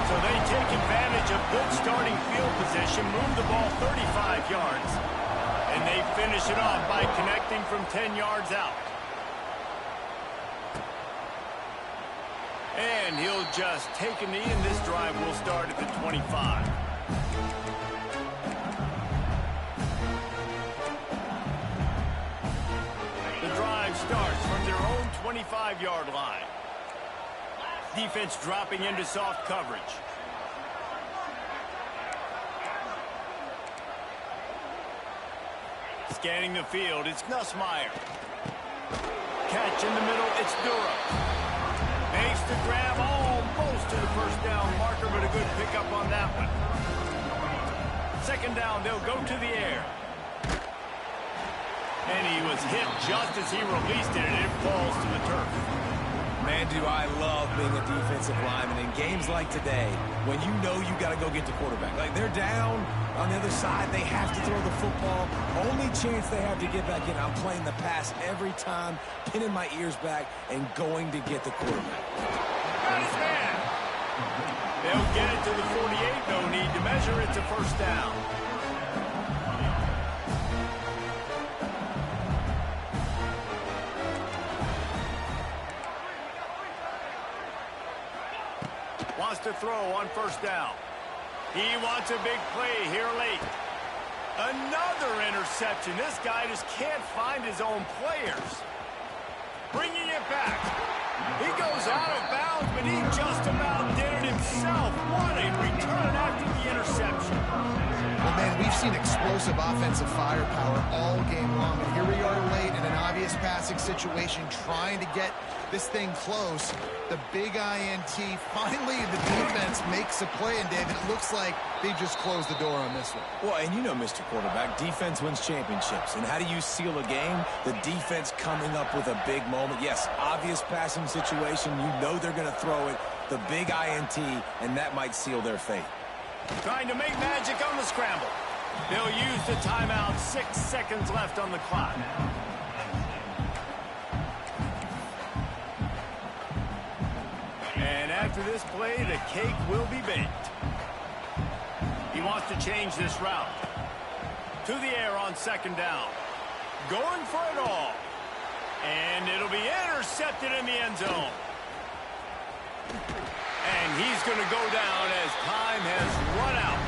[SPEAKER 1] So they take advantage of good starting field position, move the ball 35 yards. And they finish it off by connecting from 10 yards out. And he'll just take a knee, and this drive will start at the 25. The drive starts from their own 25-yard line. Defense dropping into soft coverage. Scanning the field, it's Nussmeier. Catch in the middle, it's Durham. Makes the grab almost to the 1st down marker, but a good pickup on that one. Second down, they'll go to the air. And he was hit just as he released it, and it falls to the turf.
[SPEAKER 3] Man, do I love being a defensive lineman in games like today when you know you got to go get the quarterback. Like, they're down on the other side. They have to throw the football. Only chance they have to get back in. I'm playing the pass every time, pinning my ears back, and going to get the quarterback.
[SPEAKER 1] Got his man. They'll get it to the 48. No need to measure. It's a first down. Wants to throw on first down. He wants a big play here late. Another interception. This guy just can't find his own players. Bringing it back. He goes out of bounds, but he just about did it himself. What a return after the interception.
[SPEAKER 2] Well, man, we've seen explosive offensive firepower all game long. And here we are late in an obvious passing situation, trying to get this thing close. The big INT. Finally, the defense makes a play, and David, it looks like they just closed the door on this one.
[SPEAKER 3] Well, and you know, Mr. Quarterback, defense wins championships. And how do you seal a game? The defense coming up with a big moment. Yes, obvious passing situation. You know they're going to throw it. The big INT, and that might seal their fate.
[SPEAKER 1] Trying to make magic on the scramble. They'll use the timeout. 6 seconds left on the clock. And after this play, the cake will be baked. He wants to change this route. To the air on second down. Going for it all. And it'll be intercepted in the end zone. And he's going to go down as time has run out.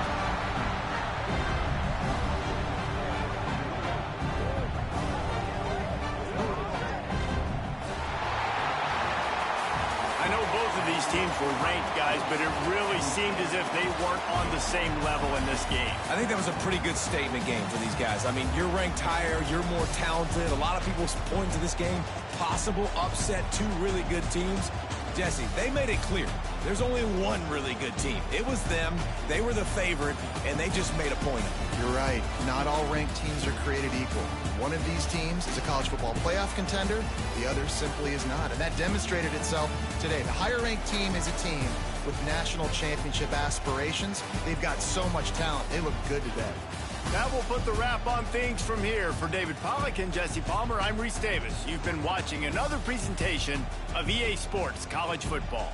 [SPEAKER 1] I know both of these teams were ranked, guys, but it really seemed as if they weren't on the same level in this game.
[SPEAKER 3] I think that was a pretty good statement game for these guys. I mean, you're ranked higher, you're more talented. A lot of people point to this game, possible upset, two really good teams. Jesse, they made it clear. There's only one really good team. It was them. They were the favorite, and they just made a point of it.
[SPEAKER 2] You're right. Not all ranked teams are created equal. One of these teams is a college football playoff contender. The other simply is not. And that demonstrated itself today. The higher-ranked team is a team with national championship aspirations. They've got so much talent. They look good today.
[SPEAKER 1] That will put the wrap on things from here. For David Pollack and Jesse Palmer, I'm Reese Davis. You've been watching another presentation of EA Sports College Football.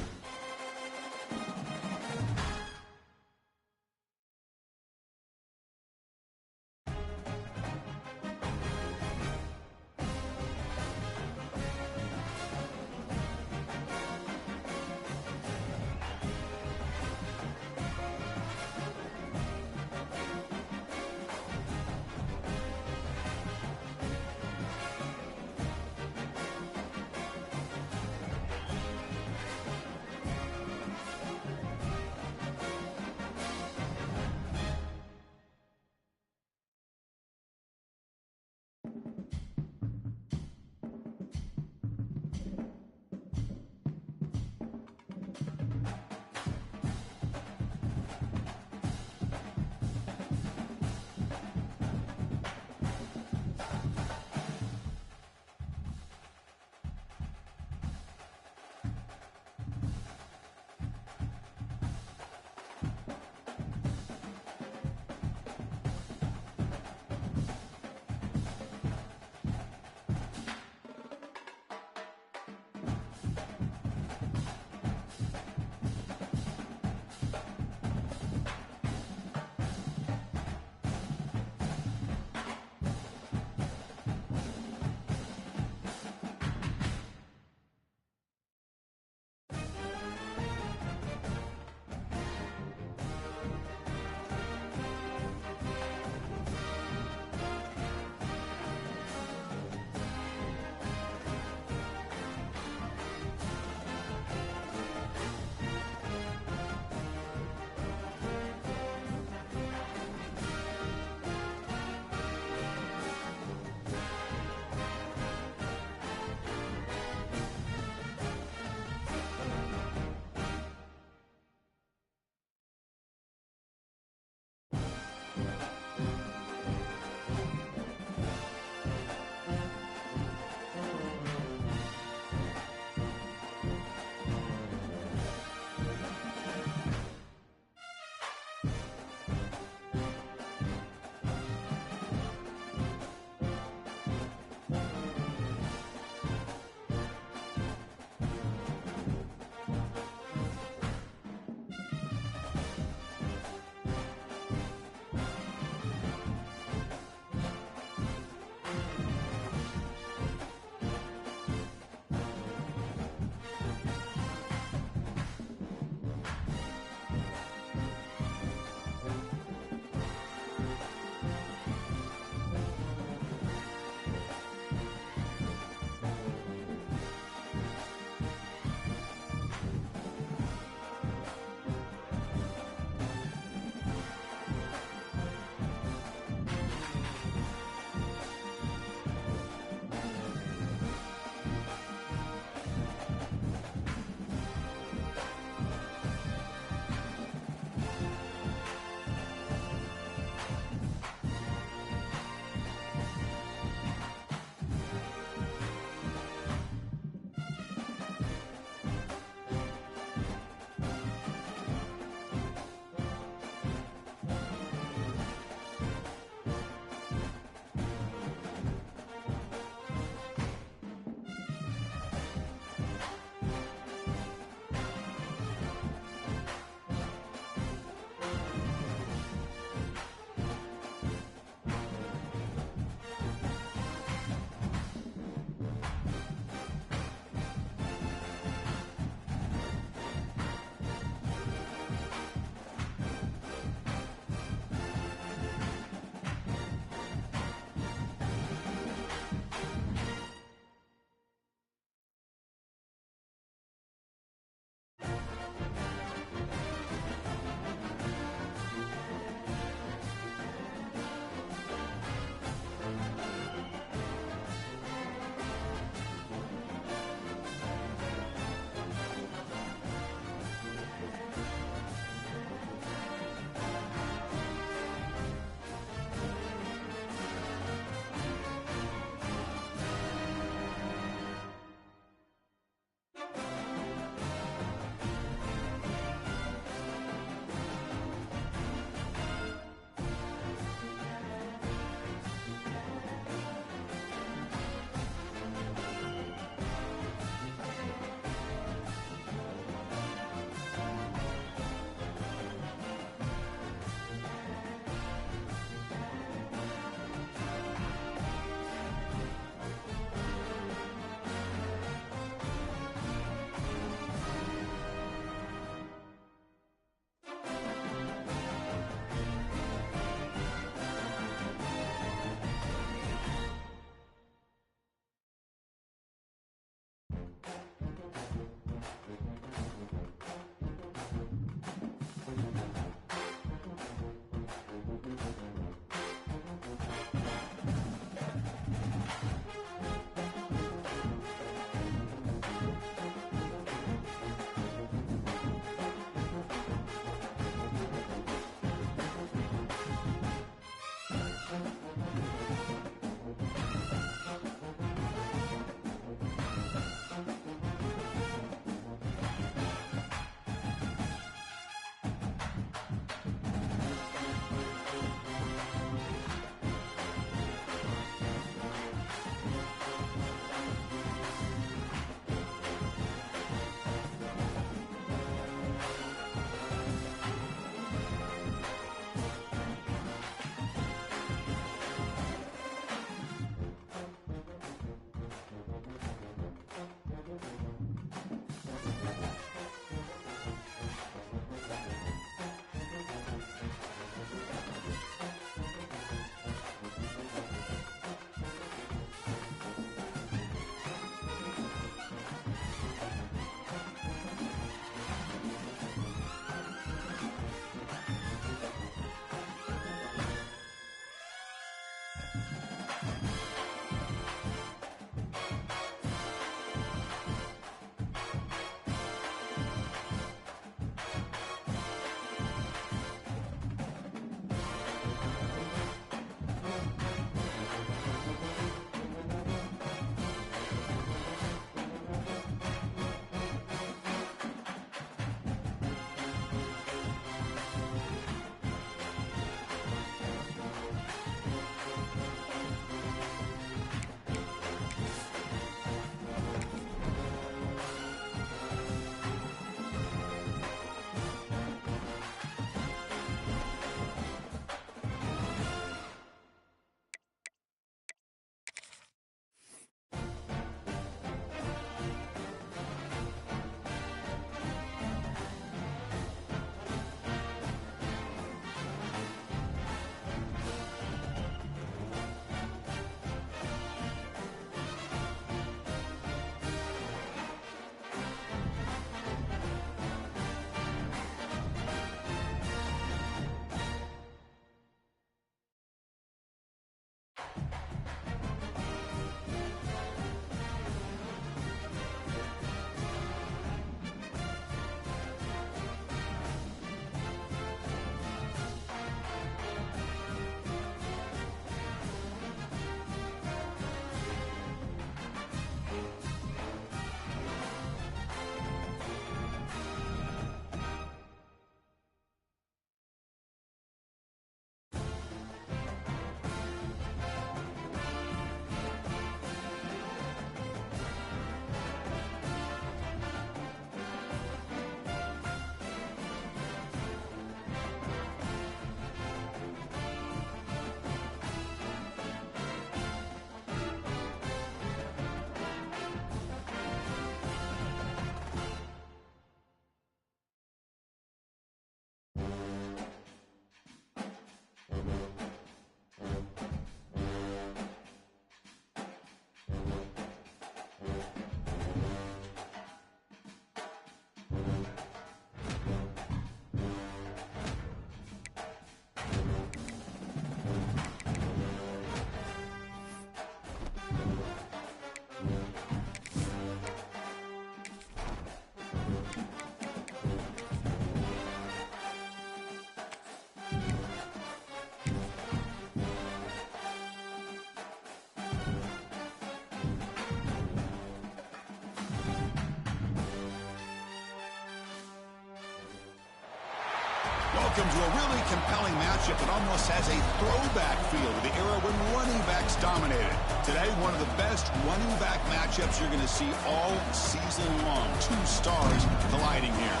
[SPEAKER 5] Welcome to a really compelling matchup that almost has a throwback feel to the era when running backs dominated. Today, one of the best running back matchups you're going to see all season long. Two stars colliding here.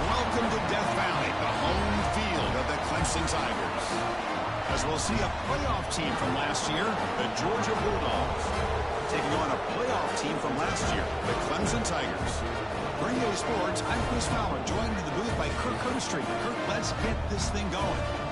[SPEAKER 5] Welcome to Death Valley, the home field of the Clemson Tigers. As we'll see a playoff team from last year, the Georgia Bulldogs, taking on a playoff team from last year, the Clemson Tigers. For EA Sports, I'm Chris Fowler, joined in the booth by Kirk Herbstreit. Kirk, let's get this thing going.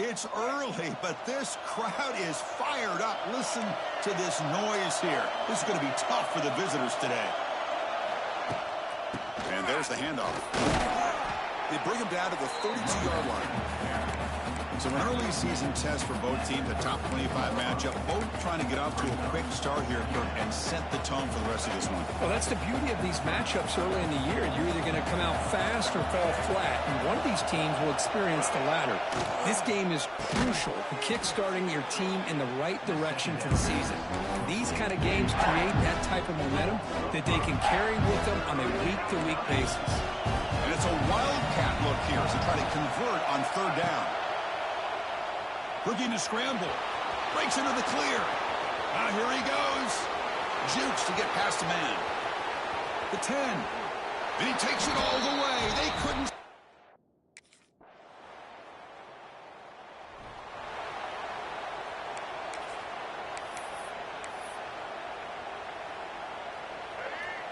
[SPEAKER 5] It's early, but this crowd is fired up. Listen to this noise here. This is going to be tough for the visitors today. And there's the handoff. They bring him down to the 32-yard line. So an early season test for both teams, a top 25 matchup, both trying to get off to a quick start here, Kirk, and set the tone for the rest of this one.
[SPEAKER 6] Well, that's the beauty of these matchups early in the year. You're either going to come out fast or fall flat, and one of these teams will experience the latter. This game is crucial for kickstarting your team in the right direction for the season. These kind of games create that type of momentum that they can carry with them on a week-to-week basis.
[SPEAKER 5] And it's a wildcat look here as they try to convert on third down. Looking to scramble. Breaks into the clear. Now here he goes. Jukes to get past a man. The 10. And he takes it all the way. They couldn't.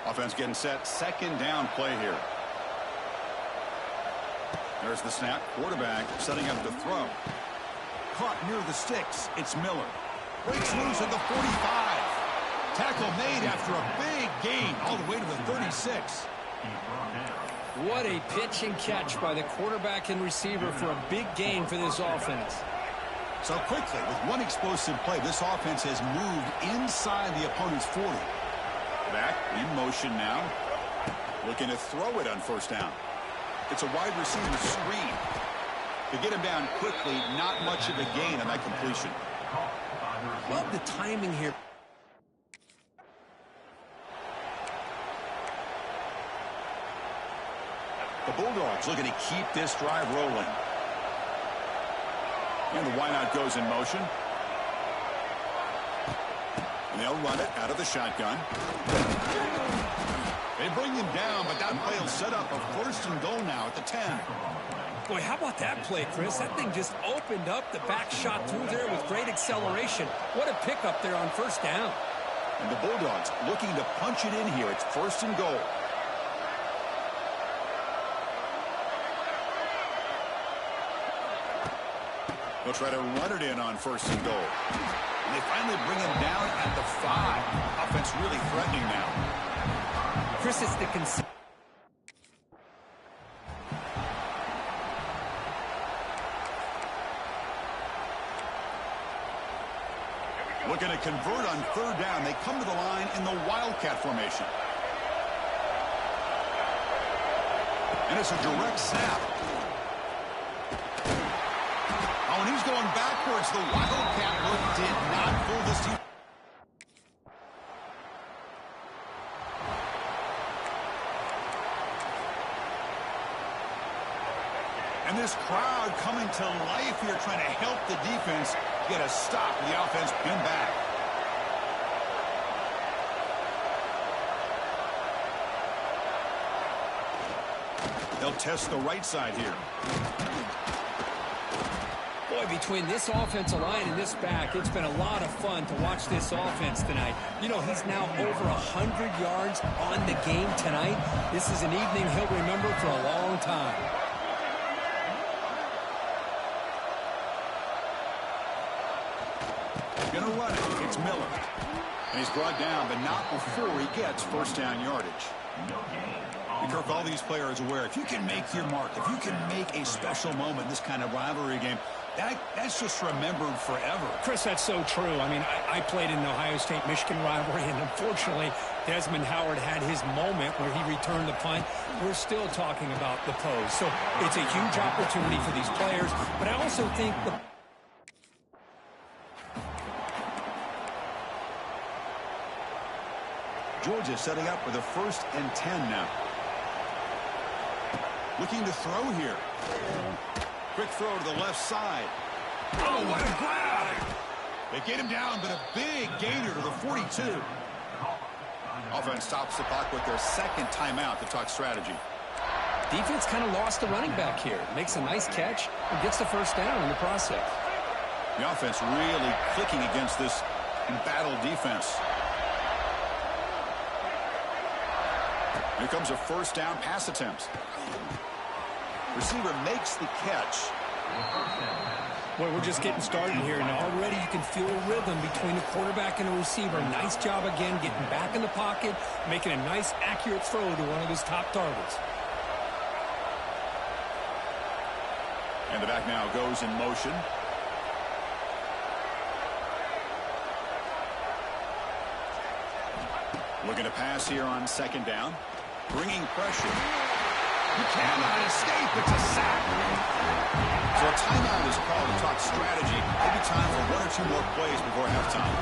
[SPEAKER 5] Offense getting set. Second down play here. There's the snap. Quarterback setting up to throw. Caught near the sticks. It's Miller. Breaks loose at the 45. Tackle made after a big gain all the way to the 36.
[SPEAKER 6] What a pitch and catch by the quarterback and receiver for a big gain for this offense.
[SPEAKER 5] So quickly, with one explosive play, this offense has moved inside the opponent's 40. Back in motion now. Looking to throw it on first down. It's a wide receiver screen. To get him down quickly, not much of a gain on that completion.
[SPEAKER 6] Love the timing here.
[SPEAKER 5] The Bulldogs looking to keep this drive rolling. And the wideout goes in motion. And they'll run it out of the shotgun. They bring him down, but that play will set up a first and goal now at the 10.
[SPEAKER 6] Boy, how about that play, Chris? That thing just opened up. The back shot through there with great acceleration. What a pickup there on first down.
[SPEAKER 5] And the Bulldogs looking to punch it in here. It's first and goal. They'll try to run it in on first and goal. And they finally bring him down at the 5. Offense really threatening now.
[SPEAKER 6] Chris, it's the
[SPEAKER 5] looking to convert on third down. They come to the line in the Wildcat formation. And it's a direct snap. Oh, and he's going backwards. The Wildcat look did not fool this team. And this crowd coming to life here, trying to help the defense get a stop. The offense pinned back. They'll test the right side here.
[SPEAKER 6] Boy, between this offensive line and this back, it's been a lot of fun to watch this offense tonight. You know, he's now over 100 yards on the game tonight. This is an evening he'll remember for a long time.
[SPEAKER 5] Gonna run it. It's Miller. And he's brought down, but not before he gets first down yardage. And Kirk, all these players aware, if you can make your mark, if you can make a special moment in this kind of rivalry game, that's just remembered forever.
[SPEAKER 6] Chris, that's so true. I mean, I played in the Ohio State-Michigan rivalry, and unfortunately, Desmond Howard had his moment where he returned the punt. We're still talking about the pose. So it's a huge opportunity for these players, but I also think the
[SPEAKER 5] Georgia setting up with a 1st and 10 now. Looking to throw here. Quick throw to the left side. Oh, what a grab! They get him down, but a big gainer to the 42. Offense stops the clock with their second timeout to talk strategy.
[SPEAKER 6] defense kind of lost the running back here. Makes a nice catch and gets the first down in the process.
[SPEAKER 5] The offense really clicking against this embattled defense. Here comes a first down pass attempt. Receiver makes the catch.
[SPEAKER 6] Well, we're just getting started here, and already you can feel a rhythm between the quarterback and the receiver. Nice job again getting back in the pocket, making a nice, accurate throw to one of his top targets.
[SPEAKER 5] And the back now goes in motion. Looking to pass here on second down. Bringing pressure. You cannot escape. It's a sack. So a timeout is called to talk strategy. Maybe time for one or two more plays before halftime.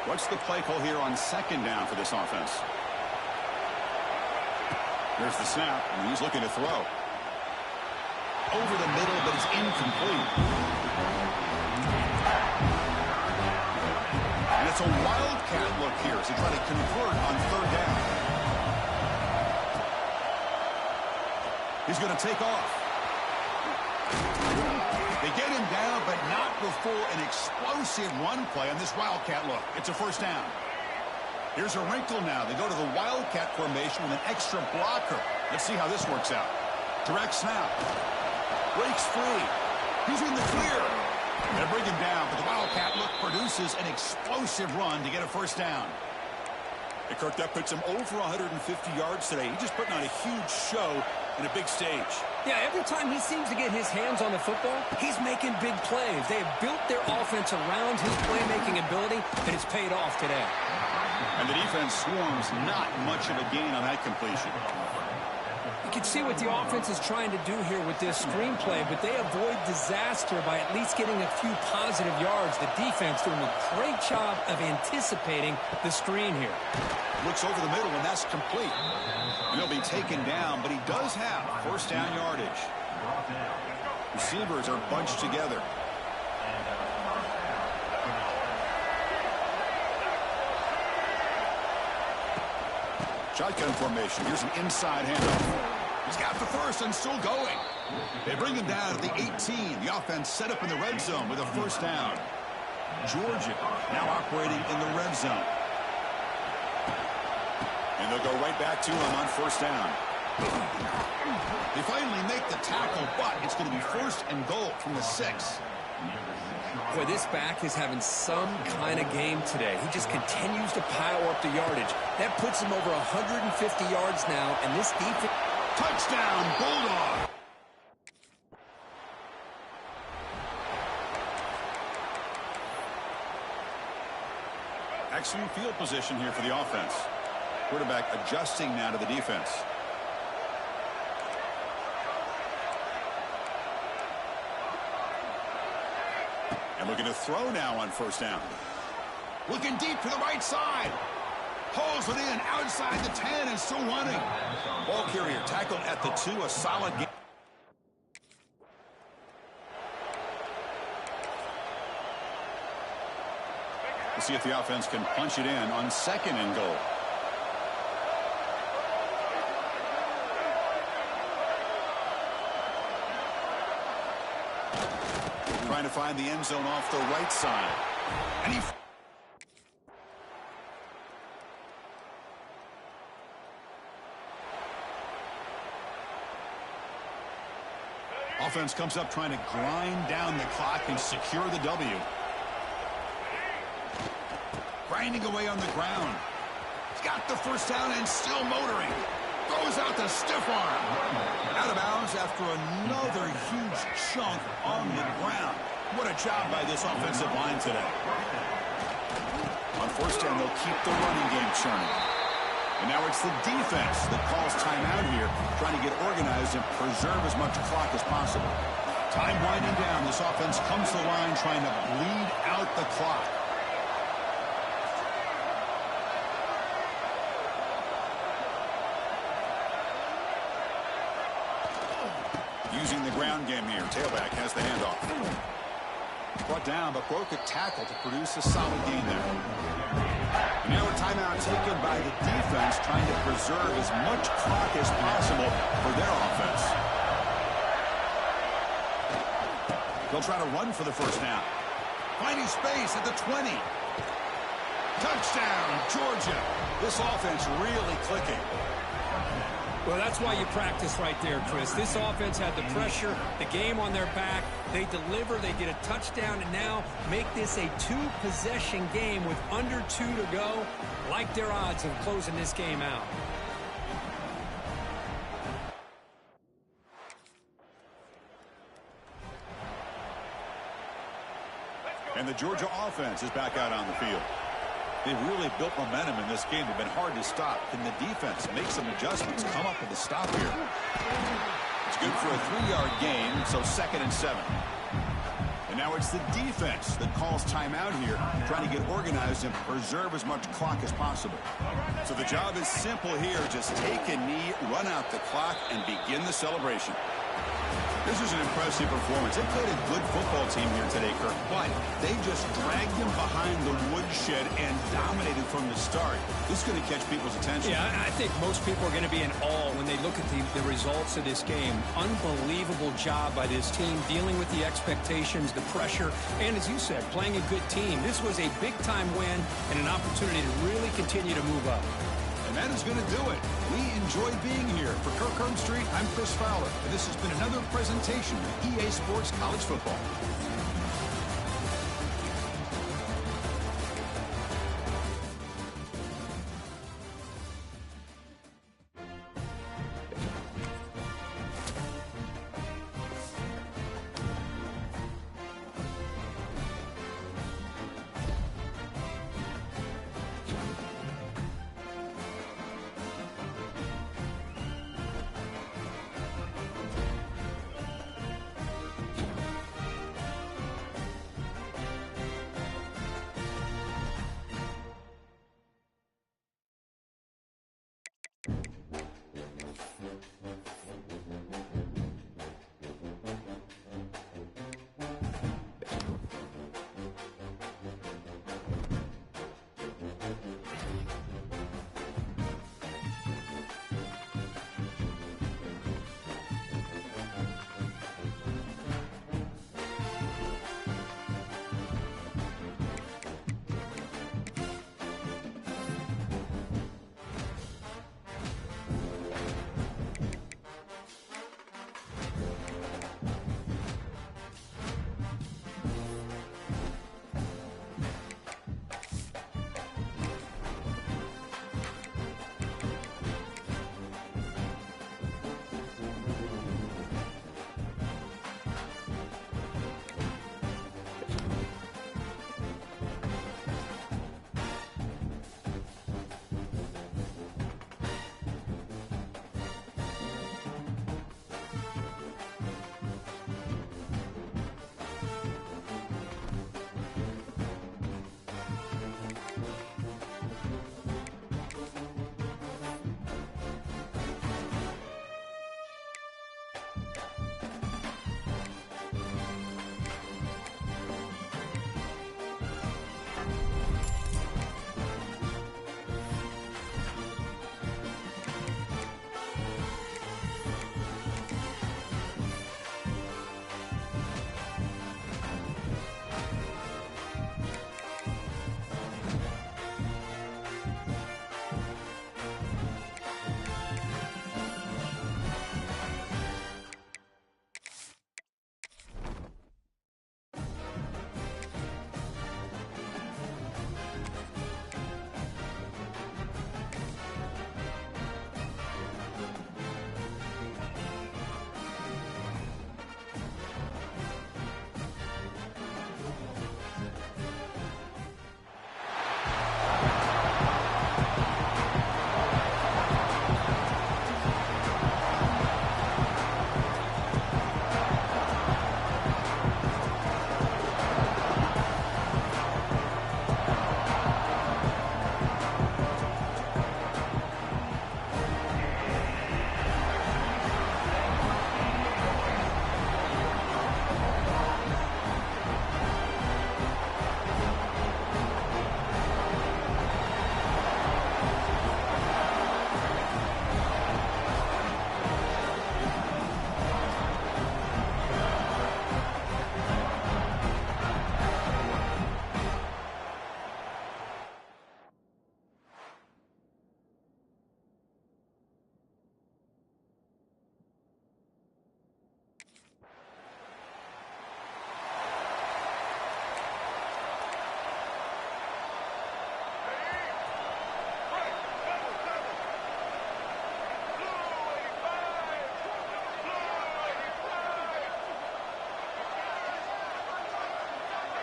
[SPEAKER 5] What's the play call here on second down for this offense? There's the snap, and he's looking to throw. Over the middle, but it's incomplete. And it's a wildcat look here as they try to convert on third down. He's going to take off. They get him down, but not before an explosive run play on this wildcat look. It's a first down. Here's a wrinkle now. They go to the wildcat formation with an extra blocker. Let's see how this works out. Direct snap. Breaks free. He's in the clear. They bring him down, but the wildcat look produces an explosive run to get a first down. Hey, Kirk, that puts him over 150 yards today. He's just putting on a huge show in a big stage.
[SPEAKER 6] Yeah, every time he seems to get his hands on the football, he's making big plays. They have built their offense around his playmaking ability, and it's paid off today.
[SPEAKER 5] And the defense swarms, not much of a gain on that completion.
[SPEAKER 6] You can see what the offense is trying to do here with this screenplay, but they avoid disaster by at least getting a few positive yards. The defense doing a great job of anticipating the screen here.
[SPEAKER 5] Looks over the middle, and that's complete. And he'll be taken down, but he does have first down yardage. Receivers are bunched together. Shotgun formation. Here's an inside handoff. He's got the first and still going. They bring him down at the 18. The offense set up in the red zone with a first down. Georgia now operating in the red zone. And they'll go right back to him on first down. They finally make the tackle, but it's going to be first and goal from the 6.
[SPEAKER 6] Boy, this back is having some kind of game today. He just continues to pile up the yardage. That puts him over 150 yards now, and this defense...
[SPEAKER 5] Touchdown, Bulldog! Excellent field position here for the offense. Quarterback adjusting now to the defense. And looking to throw now on first down. Looking deep to the right side. Pulls it in outside the 10 and still running. Ball carrier tackled at the 2. A solid game. We'll see if the offense can punch it in on second and goal. Trying to find the end zone off the right side. And he... Offense comes up trying to grind down the clock and secure the W. Grinding away on the ground. He's got the first down and still motoring. Throws out the stiff arm. Out of bounds after another huge chunk on the ground. What a job by this offensive line today. On first down, they'll keep the running game churning. And now it's the defense that calls timeout here, trying to get organized and preserve as much clock as possible. Time winding down. This offense comes to the line trying to bleed out the clock. Using the ground game here. Tailback has the handoff. Brought down, but broke a tackle to produce a solid gain there. And now a timeout taken by the defense, trying to preserve as much clock as possible for their offense. They'll try to run for the first down. Finding space at the 20. Touchdown, Georgia. This offense really clicking.
[SPEAKER 6] Well, that's why you practice right there, Chris. This offense had the pressure, the game on their back. They deliver, they get a touchdown, and now make this a two-possession game with under 2 to go. Like their odds of closing this game out.
[SPEAKER 5] And the Georgia offense is back out on the field. They've really built momentum in this game. They've been hard to stop. Can the defense make some adjustments, come up with a stop here? It's good for a 3-yard gain, so 2nd and 7. And now it's the defense that calls timeout here, trying to get organized and preserve as much clock as possible. So the job is simple here. Just take a knee, run out the clock, and begin the celebration. This is an impressive performance. They played a good football team here today, Kirk, but they just dragged them behind the woodshed and dominated from the start. This is going to catch people's attention.
[SPEAKER 6] Yeah, I think most people are going to be in awe when they look at the results of this game. Unbelievable job by this team, dealing with the expectations, the pressure, and as you said, playing a good team. This was a big-time win and an opportunity to really continue to move up.
[SPEAKER 5] And that is going to do it. We enjoy being here. For Kirk Herbstreit, I'm Chris Fowler, and this has been another presentation of EA Sports College Football.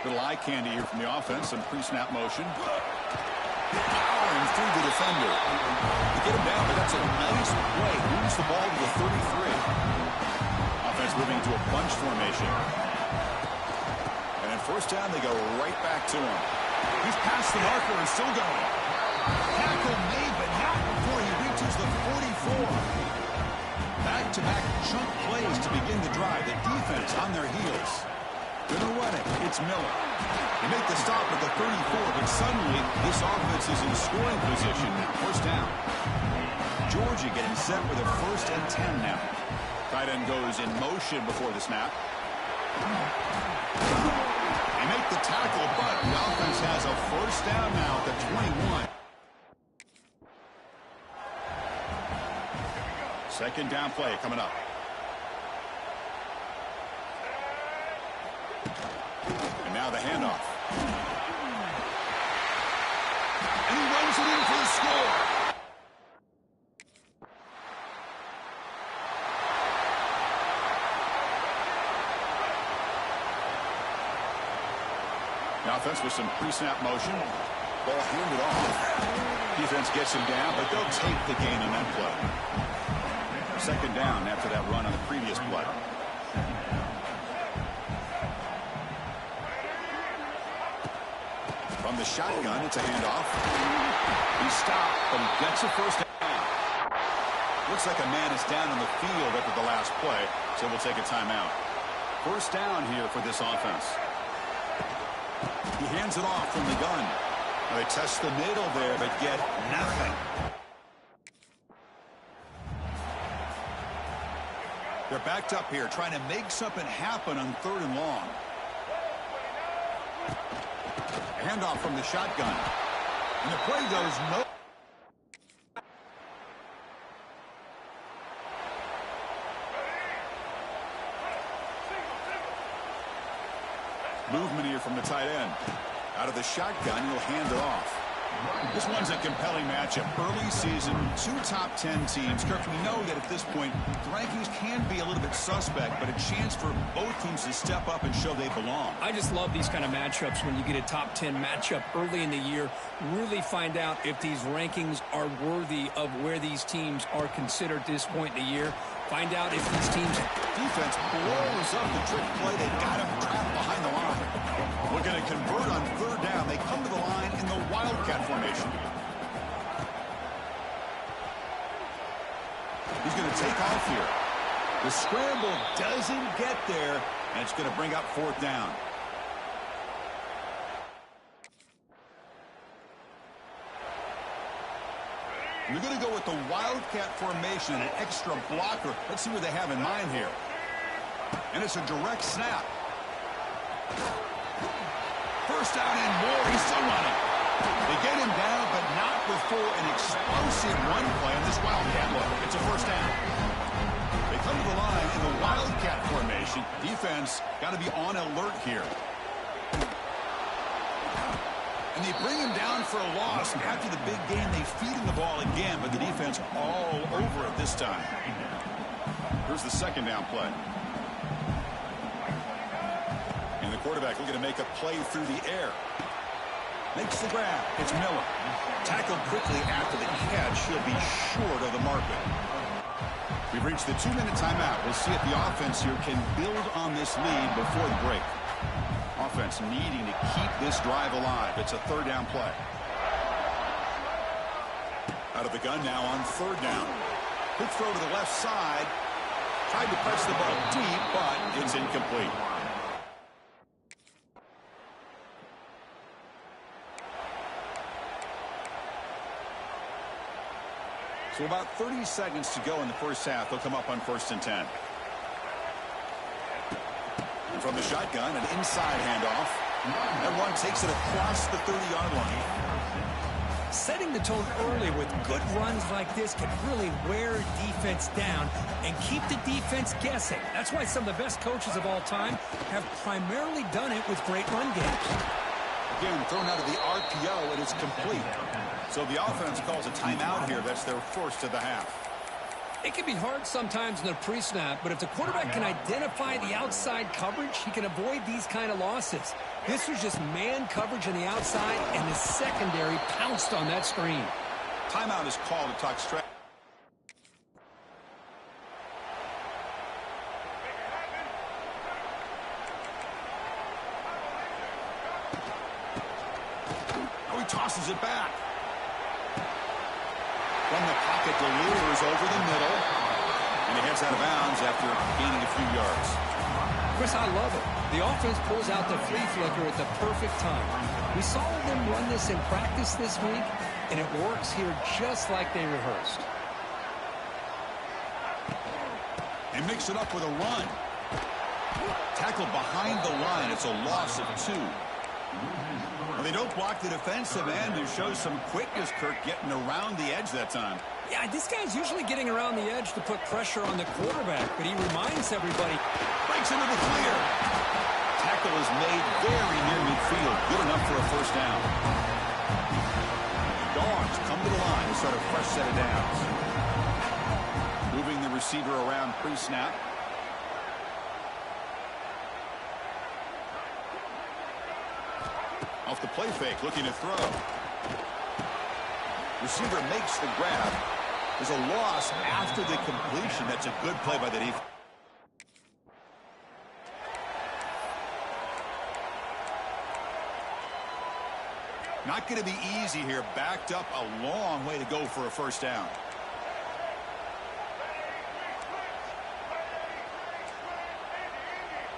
[SPEAKER 5] Little eye candy here from the offense. Some pre-snap motion. Powering through the defender. They get him down, but that's a nice play. Moves the ball to the 33. Offense moving to a bunch formation. And then first down, they go right back to him. He's past the marker and still going. Tackle made, but not before he reaches the 44. Back-to-back chunk plays to begin the drive. The defense on their heels. Gonna run it. It's Miller. They make the stop at the 34, but suddenly this offense is in scoring position now. First down. Georgia getting set with a 1st and 10 now. Tight end goes in motion before the snap. They make the tackle, but the offense has a first down now at the 21. Second down play coming up. And now the handoff. And he runs it in for the score. The offense with some pre-snap motion. Ball handed off. Defense gets him down, but they'll take the gain on that play. Second down after that run on the previous play. From the shotgun, it's a handoff. He stopped, but he gets a first down. Looks like a man is down on the field after the last play, so we'll take a timeout. First down here for this offense. He hands it off from the gun. Now they test the middle there, but get nothing. They're backed up here, trying to make something happen on 3rd and long. Handoff from the shotgun. And the play goes no. Movement here from the tight end. Out of the shotgun, he'll hand it off. This one's a compelling matchup. Early season, 2 top 10 teams. Kirk, we know that at this point, the rankings can be a little bit suspect, but a chance for both teams to step up and show they belong.
[SPEAKER 6] I just love these kind of matchups when you get a top 10 matchup early in the year. Really find out if these rankings are worthy of where these teams are considered at this point in the year. Find out if these teams...
[SPEAKER 5] Defense blows up the trick play. They got him trapped behind the line. Looking to convert on 3rd down. They come to the line in the Wildcat formation. He's going to take off here. The scramble doesn't get there, and it's going to bring up 4th down. We're going to go with the Wildcat formation, an extra blocker. Let's see what they have in mind here. And it's a direct snap. First down and more. He's still running. They get him down, but not before an explosive run play on this Wildcat look. It's a first down. They come to the line in the Wildcat formation. Defense got to be on alert here. And they bring him down for a loss. After the big game, they feed him the ball again, but the defense all over it this time. Here's the second down play. And the quarterback looking to make a play through the air. Makes the grab. It's Miller. Tackled quickly after the catch. He'll be short of the marker. We've reached the 2-minute timeout. We'll see if the offense here can build on this lead before the break. Offense needing to keep this drive alive. It's a 3rd down play. Out of the gun now on 3rd down. Quick throw to the left side. Tried to press the ball deep, but it's incomplete. So about 30 seconds to go in the first half. They'll come up on 1st and 10. And from the shotgun, an inside handoff. That one takes it across the 30-yard line.
[SPEAKER 6] Setting the tone early with good runs like this can really wear defense down and keep the defense guessing. That's why some of the best coaches of all time have primarily done it with great run games.
[SPEAKER 5] Again, thrown out of the RPO, and it's complete. So the offense calls a timeout here. That's their first of the half.
[SPEAKER 6] It can be hard sometimes in the pre-snap, but if the quarterback can identify the outside coverage, he can avoid these kind of losses. This was just man coverage on the outside, and the secondary pounced on that screen.
[SPEAKER 5] Timeout is called to talk strategy. Oh, he tosses it back. From the pocket, delivers over the middle. And he heads out of bounds after gaining a few yards.
[SPEAKER 6] Chris, I love it. The offense pulls out the flea flicker at the perfect time. We saw them run this in practice this week, and it works here just like they rehearsed.
[SPEAKER 5] They mix it up with a run. Tackled behind the line. It's a loss of 2. Well, they don't block the defensive end, who shows some quickness, Kirk, getting around the edge that time.
[SPEAKER 6] Yeah, this guy's usually getting around the edge to put pressure on the quarterback, but he reminds everybody.
[SPEAKER 5] Breaks into the clear. Tackle is made very near midfield. Good enough for a first down. Dogs come to the line to start a fresh set of downs. Moving the receiver around pre-snap. Off the play fake, looking to throw. Receiver makes the grab. There's a loss after the completion. That's a good play by the defense. Not going to be easy here. Backed up a long way to go for a first down.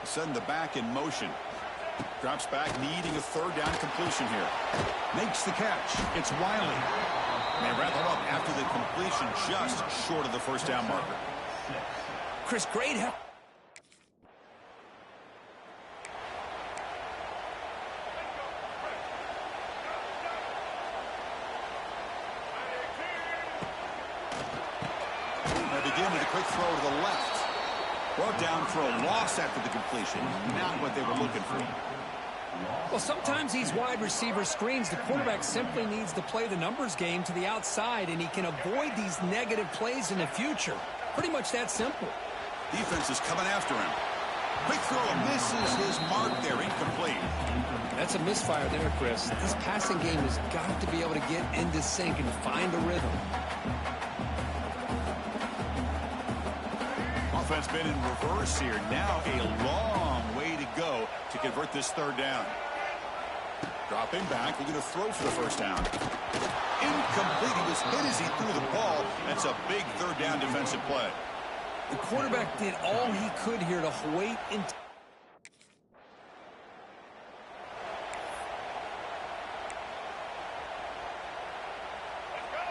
[SPEAKER 5] Send the back in motion. Drops back, needing a third down completion here. Makes the catch. It's Wiley. They wrap it up after the completion, just short of the first down marker.
[SPEAKER 6] Chris, great help.
[SPEAKER 5] They begin with a quick throw to the left. Brought down for a loss after the completion. Not what they were looking for.
[SPEAKER 6] Well, sometimes these wide receiver screens, the quarterback simply needs to play the numbers game to the outside, and he can avoid these negative plays in the future. Pretty much that simple.
[SPEAKER 5] Defense is coming after him. Quick throw, misses his mark there, incomplete.
[SPEAKER 6] That's a misfire there, Chris. This passing game has got to be able to get into sync and find a rhythm.
[SPEAKER 5] Offense been in reverse here. Now a long way to go to convert this third down. Dropping back, looking to throw for the first down. Incomplete. He was hit as he threw the ball. That's a big third down defensive play.
[SPEAKER 6] The quarterback did all he could here to wait and...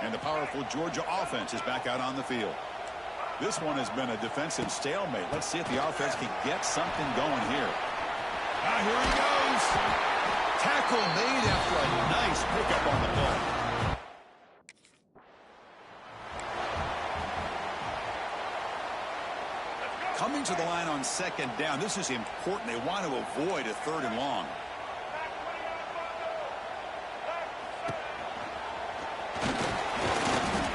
[SPEAKER 5] And the powerful Georgia offense is back out on the field. This one has been a defensive stalemate. Let's see if the offense can get something going here. Ah, here he goes. Tackle made after a nice pickup on the play. Coming to the line on second down. This is important. They want to avoid a third and long.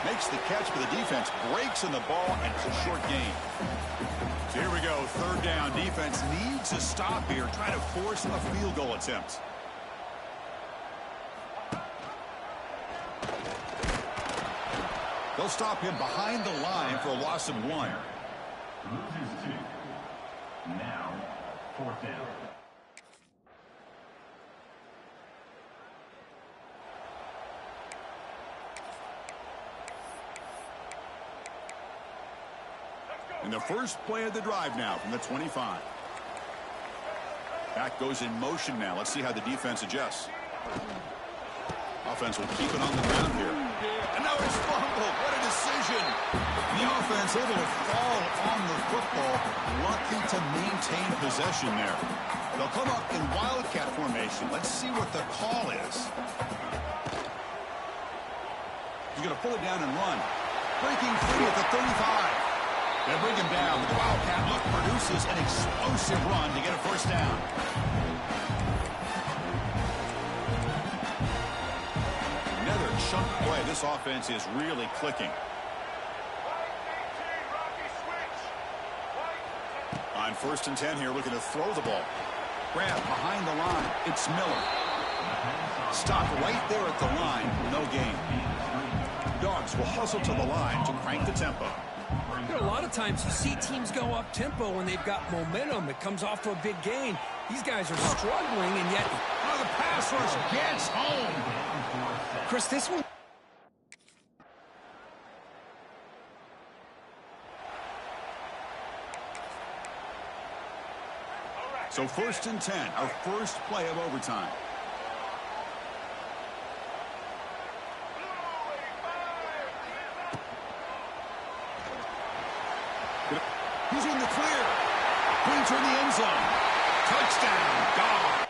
[SPEAKER 5] Makes the catch, but the defense breaks in the ball, and it's a short gain. So here we go, third down. Defense needs a stop here, trying to force a field goal attempt. They'll stop him behind the line for a loss of 1.
[SPEAKER 7] Loses 2. Now, fourth down.
[SPEAKER 5] And the first play of the drive now from the 25. Back goes in motion now. Let's see how the defense adjusts. Offense will keep it on the ground here. And now it's fumbled. What a decision. The offense able to fall on the football. Lucky to maintain possession there. They'll come up in Wildcat formation. Let's see what the call is. He's going to pull it down and run. Breaking free at the 35. They bring him down. The Wildcat look produces an explosive run to get a first down. Another chunk play. This offense is really clicking. On 1st and 10 here, looking to throw the ball. Grab behind the line. It's Miller. Stop right there at the line. No gain. Dogs will hustle to the line to crank the tempo.
[SPEAKER 6] You know, a lot of times you see teams go up tempo when they've got momentum. It comes off to a big gain. These guys are struggling, and yet
[SPEAKER 5] the pass rush gets home.
[SPEAKER 6] Chris, this one.
[SPEAKER 5] So 1st and 10, our first play of overtime. He's in the clear. Pointer in the end zone. Touchdown. Gone.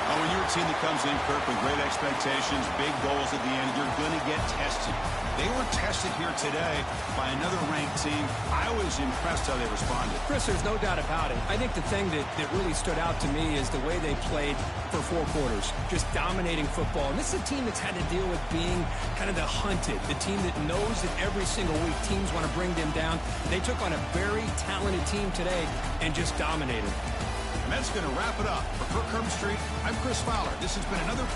[SPEAKER 5] Oh, when you're a team that comes in, Kirk, with great expectations, big goals at the end, you're going to get tested. They were tested here today by another ranked team. I was impressed how they responded.
[SPEAKER 6] Chris, there's no doubt about it. I think the thing that really stood out to me is the way they played for 4 quarters, just dominating football. And this is a team that's had to deal with being kind of the hunted, the team that knows that every single week teams want to bring them down. They took on a very talented team today and just dominated.
[SPEAKER 5] And that's going to wrap it up. For Kirk Herbstreit, I'm Chris Fowler. This has been another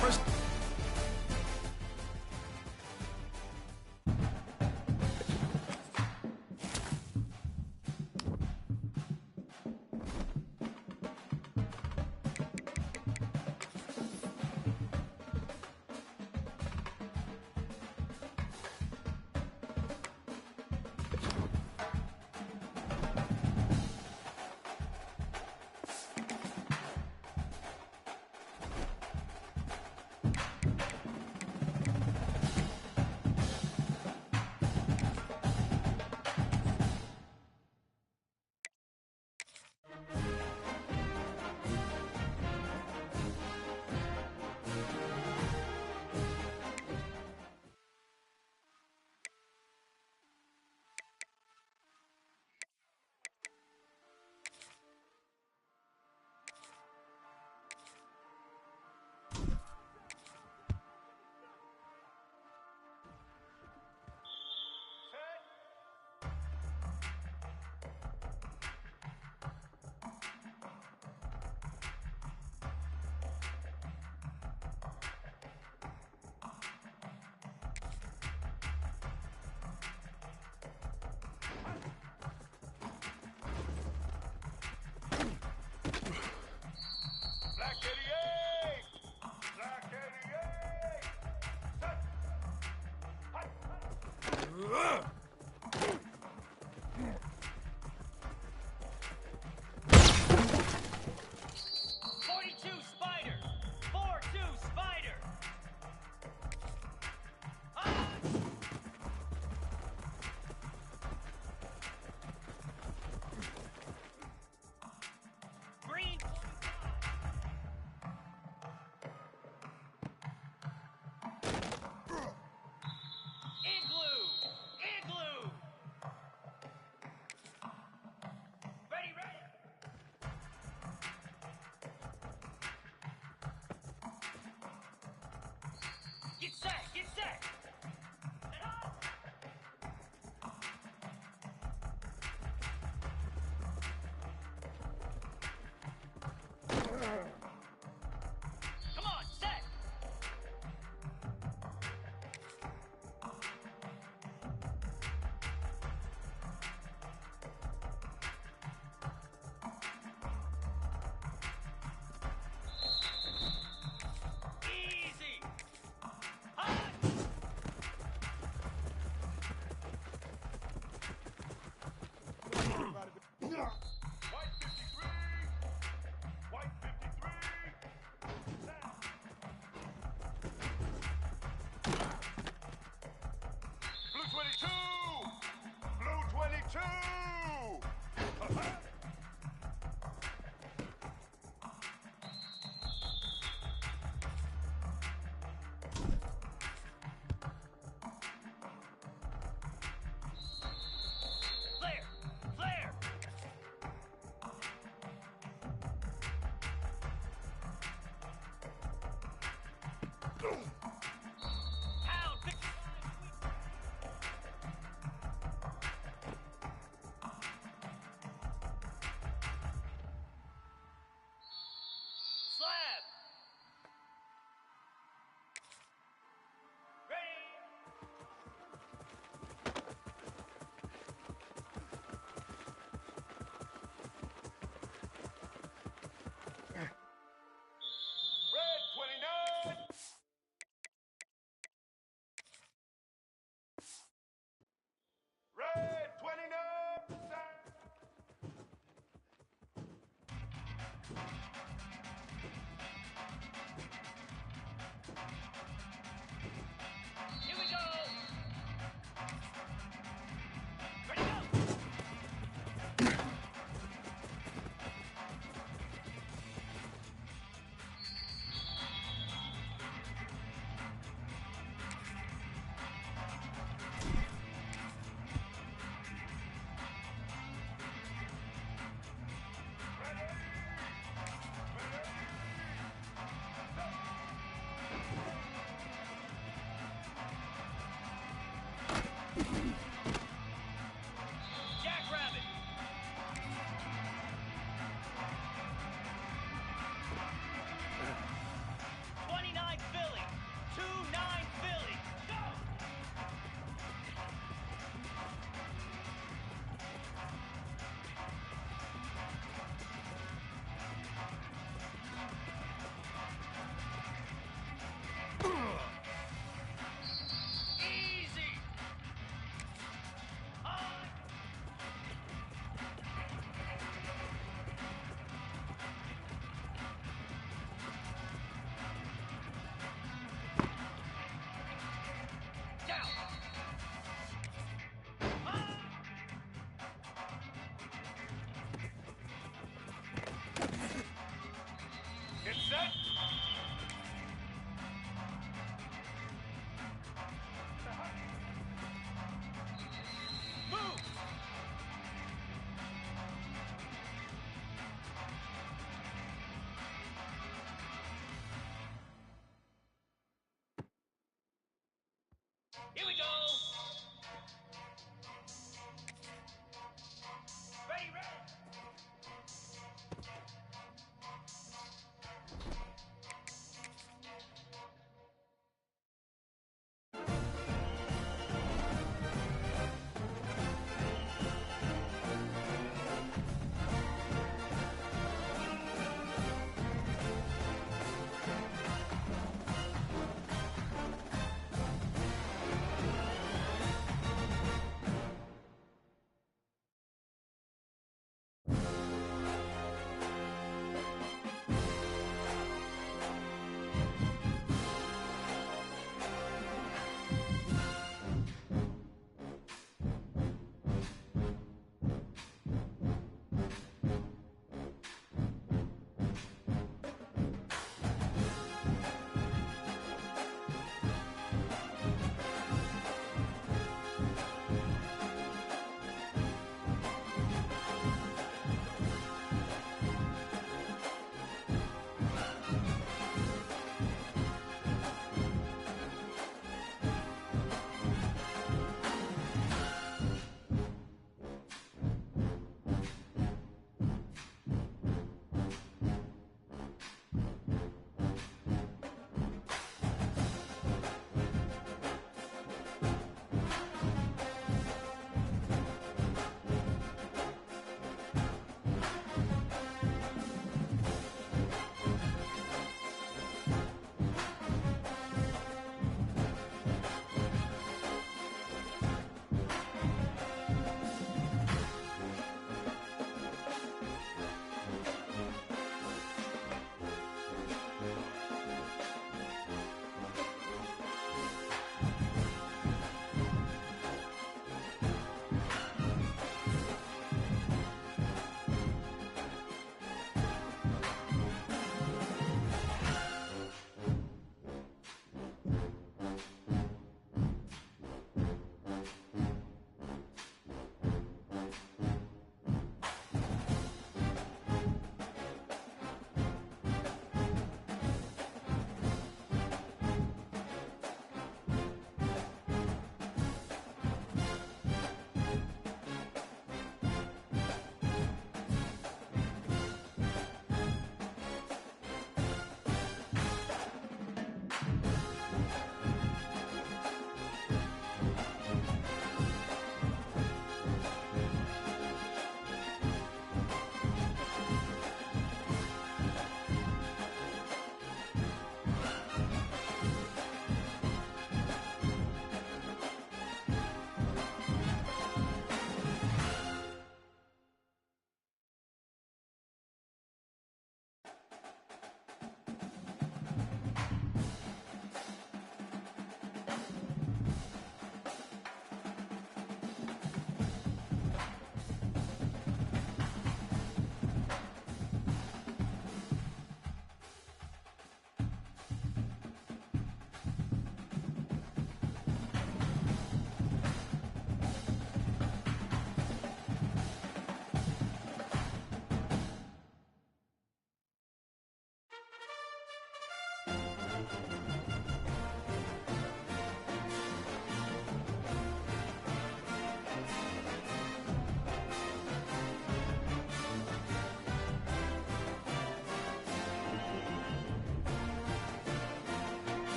[SPEAKER 8] Here we go.